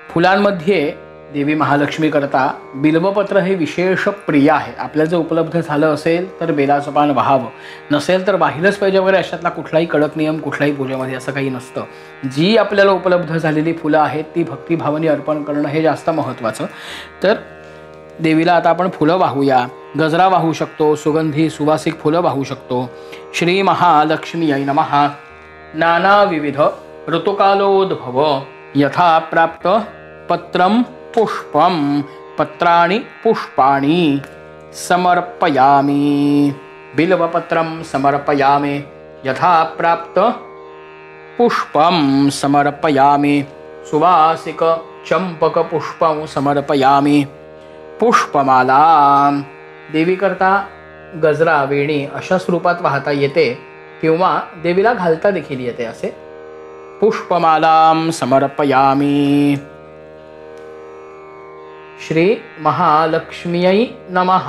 Speaker 1: फुलांमध्ये देवी महालक्ष्मी करता बिल्वपत्र हे विशेष प्रिय आहे. आपल्याला जर उपलब्ध झालं असेल तर बेलाचं पान वाहावं, नसेल तर वाहिलंच पाहिजे वगैरे अशातला कुठलाही कडक नियम कुठल्याही पूजेमध्ये असं काही नसतं. जी आपल्याला उपलब्ध झालेली फुलं आहेत ती भक्तिभावाने अर्पण करणं हे जास्त महत्त्वाचं. तर देवीला आता आपण फुलं वाहूया. गजरा वाहू शकतो, सुगंधी सुवासिक फुलं वाहू शकतो. श्री महालक्ष्म्यै नमः. नानाविविध ऋतुकालोद्भव यथा प्राप्त पत्रं पुष्पं पत्राणि पुष्पाणि समर्पयामी. बिल्वपत्रं समर्पयामि. यथा प्राप्त पुष्पं समर्पयामि. सुवासिक चंपक पुष्पं समर्पयामि. पुष्पमाला देवी करता गजरा वेणी अशा स्वरूपात वाहता येते किंवा देवीला घालता देखील येते. असे पुष्पमालां समर्पयामि. श्री महालक्ष्म्यै नमः.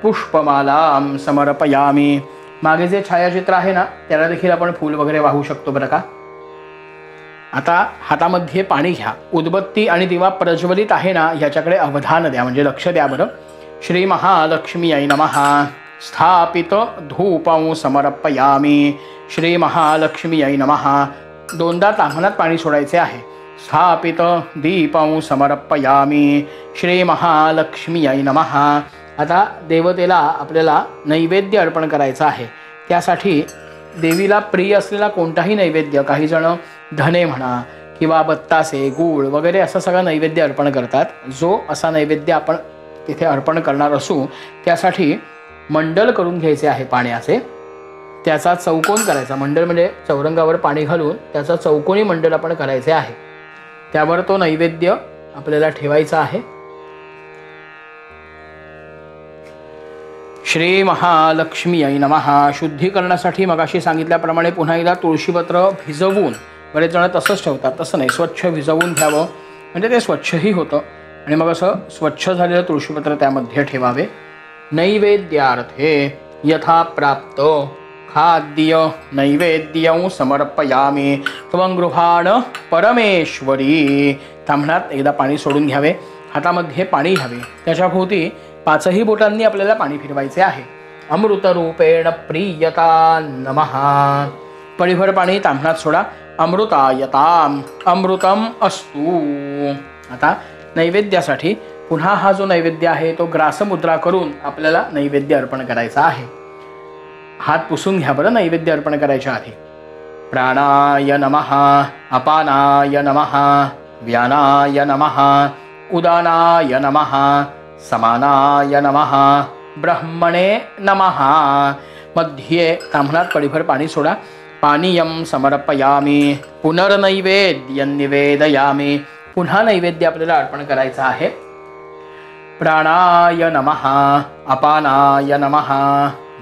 Speaker 1: पुष्पमालां समर्पयामि. मागे जे छायाचित्र आहे ना त्याला देखील आपण फूल वगैरे वाहू शकतो बरं का. आता हातामध्ये पाणी घ्या. उदबत्ती आणि दिवा प्रज्वलित आहे ना ह्याच्याकडे अवधान द्या, म्हणजे लक्ष द्या बरं. श्री महालक्ष्म्यै नमः. स्थापित धूपं समर्पयामि. श्री महालक्ष्म्यै नमः. दोनदा ताम्हणात पाणी सोडायचे आहे. स्थापित दीपं समर्पयामि. श्री महालक्ष्म्यै नमः. आता देवतेला आपल्याला नैवेद्य अर्पण करायचा आहे. त्यासाठी देवीला प्रिय असलेला कोणताही नैवेद्य, काही जण धने म्हणा किंवा बत्तासे गूळ वगैरे असं सगळं नैवेद्य अर्पण करतात. जो असा नैवेद्य आपण तिथे अर्पण करणार असू त्यासाठी मंडल करून घ्यायचे आहे पाण्याचे. त्याचा चौकोन करायचा. मंडल म्हणजे चौरंगावर पाणी घालून त्याचा चौकोनी मंडल आपण करायचे आहे. त्यावर तो नैवेद्य आपल्याला ठेवायचा आहे. श्री महालक्ष्म्यै नमः. शुद्धीकरणासाठी मगाशी सांगितल्याप्रमाणे पुन्हा एकदा तुळशीपत्र भिजवून, बरेच जण तसंच ठेवतात, तसं नाही, स्वच्छ भिजवून घ्यावं म्हणजे ते स्वच्छही होतं. आणि मग असं स्वच्छ झालेलं तुळशीपत्र त्यामध्ये ठेवावे. नैवेद्यार्थे यथा प्राप्त खाद्य नैवेद्यं समर्पयामि. त्वं गृहाण परमेश्वरी. ताम्हणात एकदा पाणी सोडून घ्यावे. हातामध्ये पाणी घ्यावे. त्याच्याभोवती 5ही बोटांनी आपल्याला पाणी फिरवायचे आहे. अमृतरूपेण प्रीयता नमः. पळीभर पाणी ताम्हणात सोडा. अमृतायताम अमृतम अस्तु. आता नैवेद्यासाठी पुन्हा हा जो नैवेद्य आहे तो ग्रासमुद्रा करून आपल्याला नैवेद्य अर्पण करायचा आहे. हात पुसून घ्या बरं नैवेद्य अर्पण करायच्या आधी. प्राणाय नमः. अपानाय नमः. व्यानाय नमः. उदानाय नमः. समानाय नमः. ब्रह्मणे नमः. मध्ये ताम्हणात पळीभर पाणी सोडा. पानीयं समर्पयामि. पुनर्नैवेद्यं निवेदयामि. पुन्हा नैवेद्य आपल्याला अर्पण करायचा आहे. प्राणाय नमः. अपानाय नमः.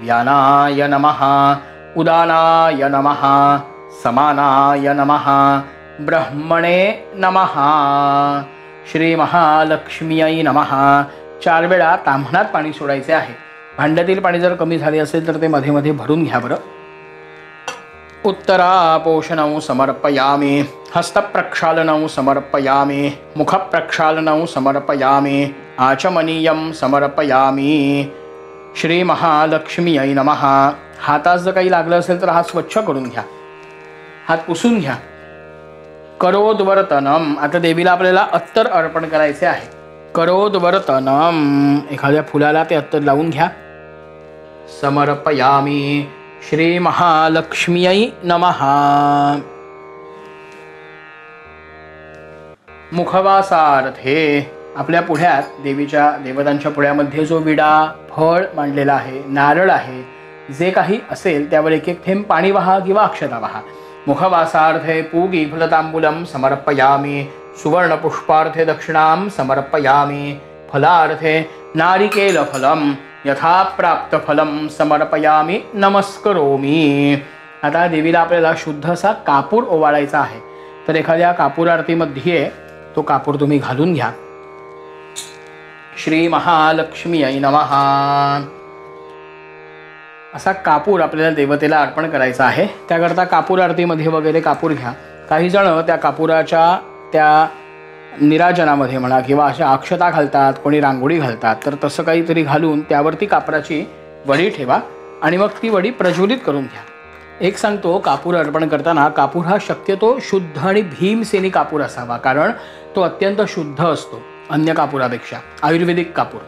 Speaker 1: व्यानाय नमः. उदानाय नमः. समानाय नमः. ब्रह्मणे नमः. श्री महालक्ष्म्यै नमः. 4 वेळा ताम्हणात पाणी सोडायचे आहे. भांड्यातील पाणी जर कमी झाले असेल तर ते मध्ये मध्ये भरून घ्या बरं. उत्तरापोषणं समर्पयामि. हस्तप्रक्षालनं समर्पयामि. मुखप्रक्षालनं समर्पयामि. आचमनीयं समर्पयामि. श्री महालक्ष्म्यै नमः. हातास जर काही लागलं असेल तर हात स्वच्छ करून घ्या. हात पुसून घ्या. करोद्वर्तनम. आता देवीला आपल्याला अत्तर अर्पण करायचे आहे. करोद्वर्तनम. एखाद्या फुलाला ते अत्तर लावून घ्या. समर्पयामि. श्री महालक्ष्म्यै नमः. मुखवासार्थे. आपल्या पुढ्यात देवीच्या देवतांच्या पुढ्यामध्ये जो विडा फळ मांडलेला आहे, नारळ आहे, जे काही असेल त्यावर एक एक थेंब पाणी वाहा किंवा अक्षता वाहा. मुखवासार्थे पूगी फलतांबूलम समर्पयामि. सुवर्णपुष्पार्थे दक्षिणां समर्पयामि. फलार्थे नारिकेलफलम यथा प्राप्त फलम समर्पयामि. नमस्करोमि. आता देवीला आपल्याला शुद्ध असा कापूर ओवाळायचा आहे. तर एखाद्या कापूर आरतीमध्ये तो कापूर तुम्ही घालून घ्या. श्री महालक्ष्म्यै नमः. असा कापूर आपल्याला देवतेला अर्पण करायचा आहे. त्याकरता कापूर आरतीमध्ये वगैरे कापूर घ्या. काही जण त्या कापुराच्या त्या निराजनामध्ये म्हणा किंवा अशा अक्षता घालतात, कोणी रांगोळी घालतात. तर तसं काहीतरी घालून त्यावरती कापराची वडी ठेवा आणि मग ती वडी प्रज्वलित करून घ्या. एक सांगतो, कापूर अर्पण करताना कापूर हा शक्यतो शुद्ध आणि भीमसेनी कापूर असावा, कारण तो अत्यंत शुद्ध असतो अन्य कापुरापेक्षा. आयुर्वेदिक कापूर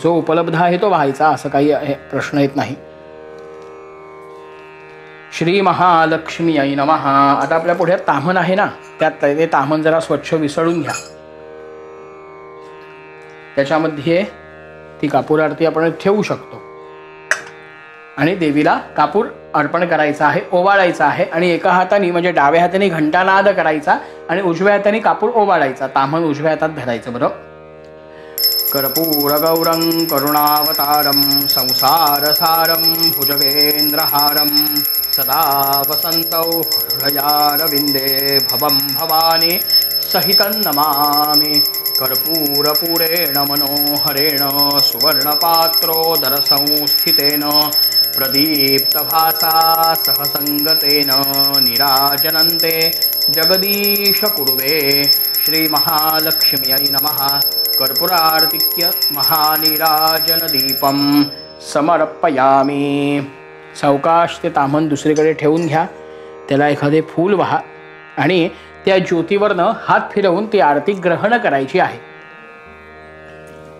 Speaker 1: जो उपलब्ध आहे तो व्हायचा, असं काही प्रश्न येत नाही. श्री महालक्ष्म्यै नमः. आता आपल्या पुढे ताम्हण आहे ना, त्यात ते ताम्हण जरा स्वच्छ विसळून घ्या. त्याच्यामध्ये ती कापूर आरती आपण ठेवू शकतो आणि देवीला कापूर अर्पण करायचा आहे, ओवाळायचा आहे. आणि एका हाताने म्हणजे डाव्या हाताने घंटानाद करायचा आणि उजव्या हाताने कापूर ओवाळायचा. ताम्हण उजव्या हातात धरायचं बरं. कर्पूरगौरं करुणावतारं संसारसारं भुजगेन्द्रहारं सदा वसन्तौ हृदयारविन्दे भवं भवानी सहितं नमामि. कर्पूरपूरेण मनोहरेण सुवर्णपात्रोदरसंस्थितेन प्रदीप्तभासा सहसङ्गतेन निराजनन्ते जगदीश कुर्वे. श्री महालक्ष्म्यै नमः. कर्पूरार्तिक्य महानीराजनदीपं समर्पयामि. सावकाश ते ताम्हण दुसरीकडे ठेवून घ्या. त्याला एखादे फूल वाहा आणि त्या ज्योतीवरनं हात फिरवून ती आरती ग्रहण करायची आहे.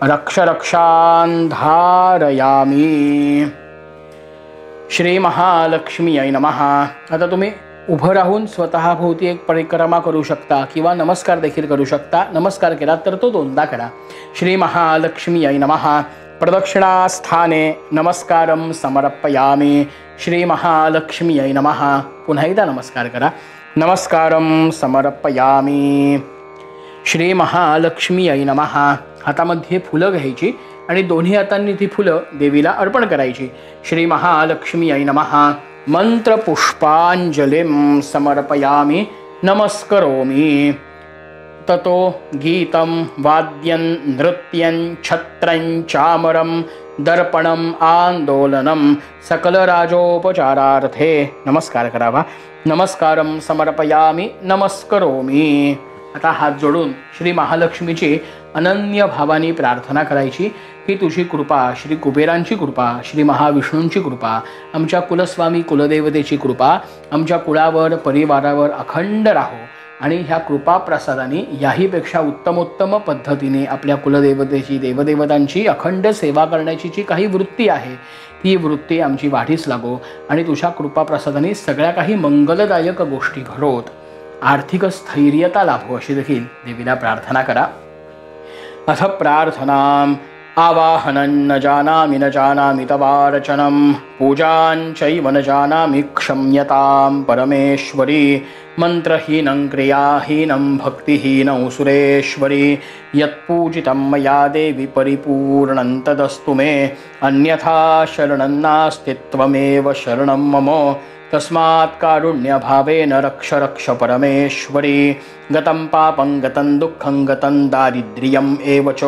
Speaker 1: रक्ष रक्षान् धारयामि. श्री महालक्ष्म्यै नमः. आता तुम्ही उभं राहून स्वतःभोवती एक परिक्रमा करू शकता किंवा नमस्कार देखील करू शकता. नमस्कार केला तर तो 2दा करा. श्री महालक्ष्म्यै नमः. प्रदक्षिणास्थाने नमस्कारं समर्पयामि. श्री महालक्ष्म्यै नमः. पुन्हा एकदा नमस्कार करा. नमस्कारं समर्पयामि. श्री महालक्ष्म्यै नमः. हातामध्ये फुलं घ्यायची आणि दोन्ही हातांनी ती फुलं देवीला अर्पण करायची. श्री महालक्ष्म्यै नमः. मंत्रपुष्पांजलिं समर्पयामि. नमस्करोमि. ततो गीतं वाद्यं नृत्यं छत्रं चामरं दर्पणं आंदोलनं सकलराजोपचारार्थे. नमस्कार करावा. नमस्कारं समर्पयामि. नमस्करोमि. आता हात जोडून श्री महालक्ष्मीची अनन्य भावाने प्रार्थना करायची की तुझी कृपा, श्री कुबेरांची कृपा, श्री महाविष्णूंची कृपा, आमच्या कुलस्वामी कुलदेवतेची कृपा आमच्या कुळावर परिवारावर अखंड राहो. आणि ह्या कृपा प्रसादाने याहीपेक्षा उत्तमोत्तम पद्धतीने आपल्या कुलदेवतेची देवदेवतांची अखंड सेवा करण्याची जी काही वृत्ती आहे ती वृत्ती आमची वाढीस लागो. आणि तुझ्या कृपा प्रसादाने सगळ्या काही मंगलदायक गोष्टी घडोत, आर्थिक स्थैर्यता लाभो अशी देखील देवीला प्रार्थना करा. अथ प्रार्थनाम् आवाहनं न जानामि तवार्चनं पूजां चैव न जानामि क्षम्यतां परमेश्वरी. मंत्रहीनं क्रियाहीनं भक्तिहीनं सुरेश्वरी. यत्पूजितं मया देवी परिपूर्णं तदस्तु मे. अन्यथा शरणं नास्ति त्वमेव शरणं मम. तस्मात् कारुण्यभावेन रक्ष रक्ष परमेश्वरी गतं पापं गतं दुःखं गतं दारिद्र्यम् एव च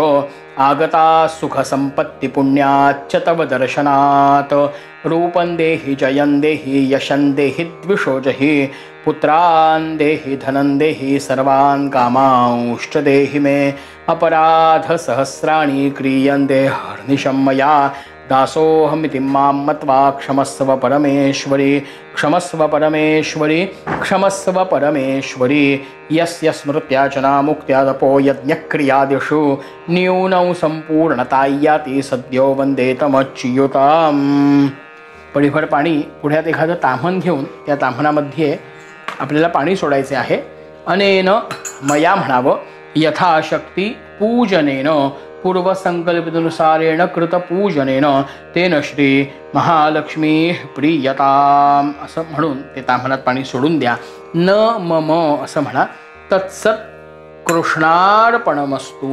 Speaker 1: आगता सुखसम्पत्तिपुण्याच्च तव दर्शनात् रूपं देहि जयं देहि यशं देहि द्विषो जहि पुत्रान् देहि धनं देहि सर्वान् कामांश्च देहि मे अपराधसहस्राणि क्रियन्ते हर्निशं मया दासोऽहमिति मां मत्वा क्षमस्व परमेश्वरी क्षमस्व परमेश्वरी क्षमस्व परमेश्वरी यस्य स्मृत्याचना मुक्त्यादपो यज्ञक्रियादिषु न्यूनं संपूर्णता याति सद्यो वंदे तमच्युताम्। पळीभर पाणी पुढ्यात एखादं ताम्हण घेऊन त्या ताम्हणामध्ये आपल्याला पाणी सोडायचे आहे। अनेन मया म्हणावं यथाशक्ती पूजनेन पूर्वसंकल्पितनुसारेण कृतपूजनेन तेन श्री महालक्ष्मी प्रियताम असं म्हणून ते ताम्हणात पाणी सोडून द्या। न मम असं म्हणा। तत्सत कृष्णार्पणमस्तु।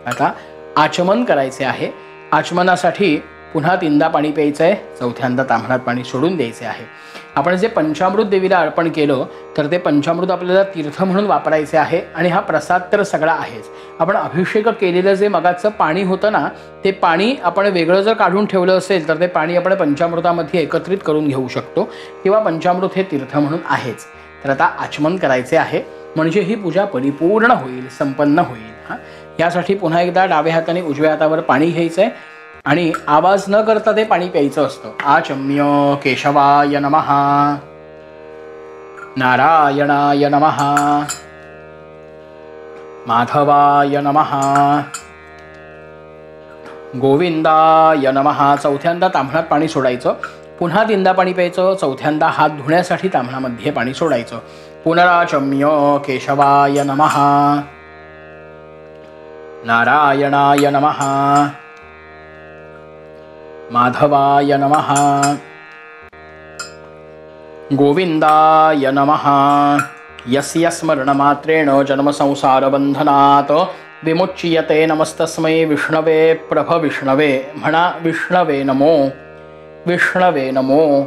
Speaker 1: आता आचमन करायचे आहे। आचमनासाठी पुन्हा तीनदा पाणी प्यायचं आहे, चौथ्यांदा ताम्हणात पाणी सोडून द्यायचे आहे। आपण जे पंचामृत देवीला अर्पण केलं तर ते पंचामृत आपल्याला तीर्थ म्हणून वापरायचे आहे आणि हा प्रसाद तर सगळा आहेच। आपण अभिषेक केलेलं जे मगाचं पाणी होतं ना, ते पाणी आपण वेगळं जर काढून ठेवलं असेल तर ते पाणी आपण पंचामृतामध्ये एकत्रित करून घेऊ शकतो किंवा पंचामृत हे तीर्थ म्हणून आहेच। तर आता आचमन करायचे आहे म्हणजे ही पूजा परिपूर्ण होईल, संपन्न होईल। यासाठी पुन्हा एकदा डाव्या हाताने उजव्या हातावर पाणी घ्यायचं आहे आणि आवाज न करता ते पाणी प्यायचं असतं। आचम्य केशवाय नमः, नारायणाय नमः, माधवाय नमः, गोविंदाय नमः। चौथ्यांदा ताम्हणात पाणी सोडायचं, पुन्हा तीनदा पाणी प्यायचं, चौथ्यांदा हात धुण्यासाठी ताम्हणामध्ये पाणी सोडायचं। पुनराचम्य केशवाय नमः, नारायणाय नमः, माधवाय नमः, गोविंदाय नमः। यस्य स्मरणमात्रेण जन्मसंसारबन्धनात् विमुच्यते नमस्तस्मै विष्णवे प्रभ विष्णवे। म्हणा विष्णवे नमो, विष्णवे नमो,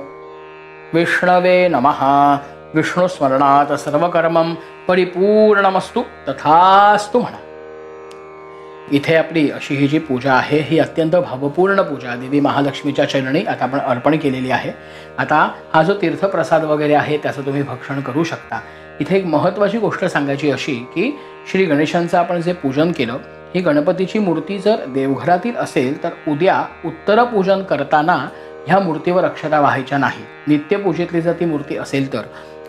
Speaker 1: विष्णवे नमः। विष्णुस्मरणात् सर्वकर्मं परिपूर्णमस्तु तथास्तु म्हणा। इथे आपली अशी ही जी पूजा आहे ही अत्यंत भावपूर्ण पूजा देवी महालक्ष्मीच्या चरणी आता आपण अर्पण केलेली आहे। आता हा जो तीर्थप्रसाद वगैरे आहे त्याचं तुम्ही भक्षण करू शकता। इथे एक महत्त्वाची गोष्ट सांगायची अशी की श्री गणेशांचं आपण जे पूजन केलं, ही गणपतीची मूर्ती जर देवघरातील असेल तर उद्या उत्तरपूजन करताना ह्या मूर्तीवर अक्षता वाहायच्या नाही। नित्यपूजेतली जर ती मूर्ती असेल तर,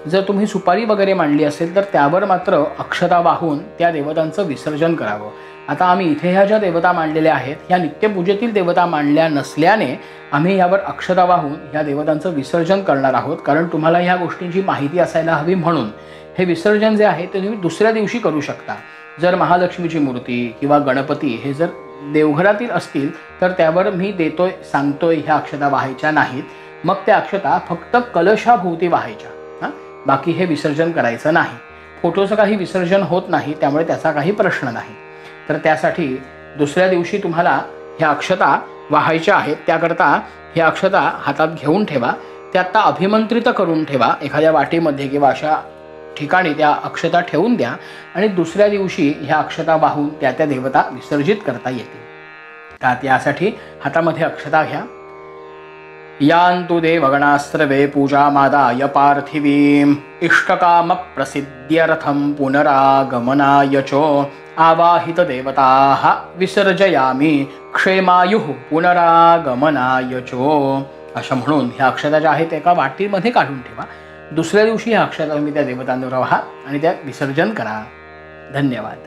Speaker 1: जर तुम्ही सुपारी वगैरे मांडली असेल तर त्यावर मात्र अक्षता वाहून त्या देवतांचं विसर्जन करावं। आता आम्ही इथे ह्या ज्या देवता मांडलेल्या आहेत ह्या नित्यपूजेतील देवता मांडल्या नसल्याने आम्ही यावर अक्षता वाहून ह्या देवतांचं विसर्जन करणार आहोत। कारण तुम्हाला ह्या गोष्टींची माहिती असायला हवी म्हणून हे विसर्जन जे आहे ते तुम्ही दुसऱ्या दिवशी करू शकता। जर महालक्ष्मीची मूर्ती किंवा गणपती हे जर देवघरातील असतील तर त्यावर मी देतोय सांगतोय ह्या अक्षता वाहायच्या नाहीत। मग त्या अक्षता फक्त कलशाभोवती वाहायच्या, बाकी हे विसर्जन करायचं नाही। फोटोचं काही विसर्जन होत नाही त्यामुळे त्याचा काही प्रश्न नाही। तर त्यासाठी दुसऱ्या दिवशी तुम्हाला ह्या अक्षता वाहायच्या आहेत। त्याकरता ह्या अक्षता हातात घेऊन ठेवा, त्या आता अभिमंत्रित करून ठेवा एखाद्या वाटीमध्ये किंवा अशा ठिकाणी त्या अक्षता ठेवून द्या आणि दुसऱ्या दिवशी ह्या अक्षता वाहून त्या त्या देवता विसर्जित करता येतील। तर त्यासाठी हातामध्ये अक्षता घ्या। यान्तु देवगणास्त्रवे पूजामादाय पार्थिवीं इष्टकामप्रसिद्ध्यर्थं पुनरागमनाय च आवाहितदेवताः विसर्जयामि क्षेमायुः पुनरागमनाय च। असं म्हणून ह्या अक्षता ज्या आहेत एका वाटीमध्ये काढून ठेवा। दुसऱ्या दिवशी ह्या अक्षता तुम्ही त्या देवतांवर वाहा आणि त्या विसर्जन करा। धन्यवाद।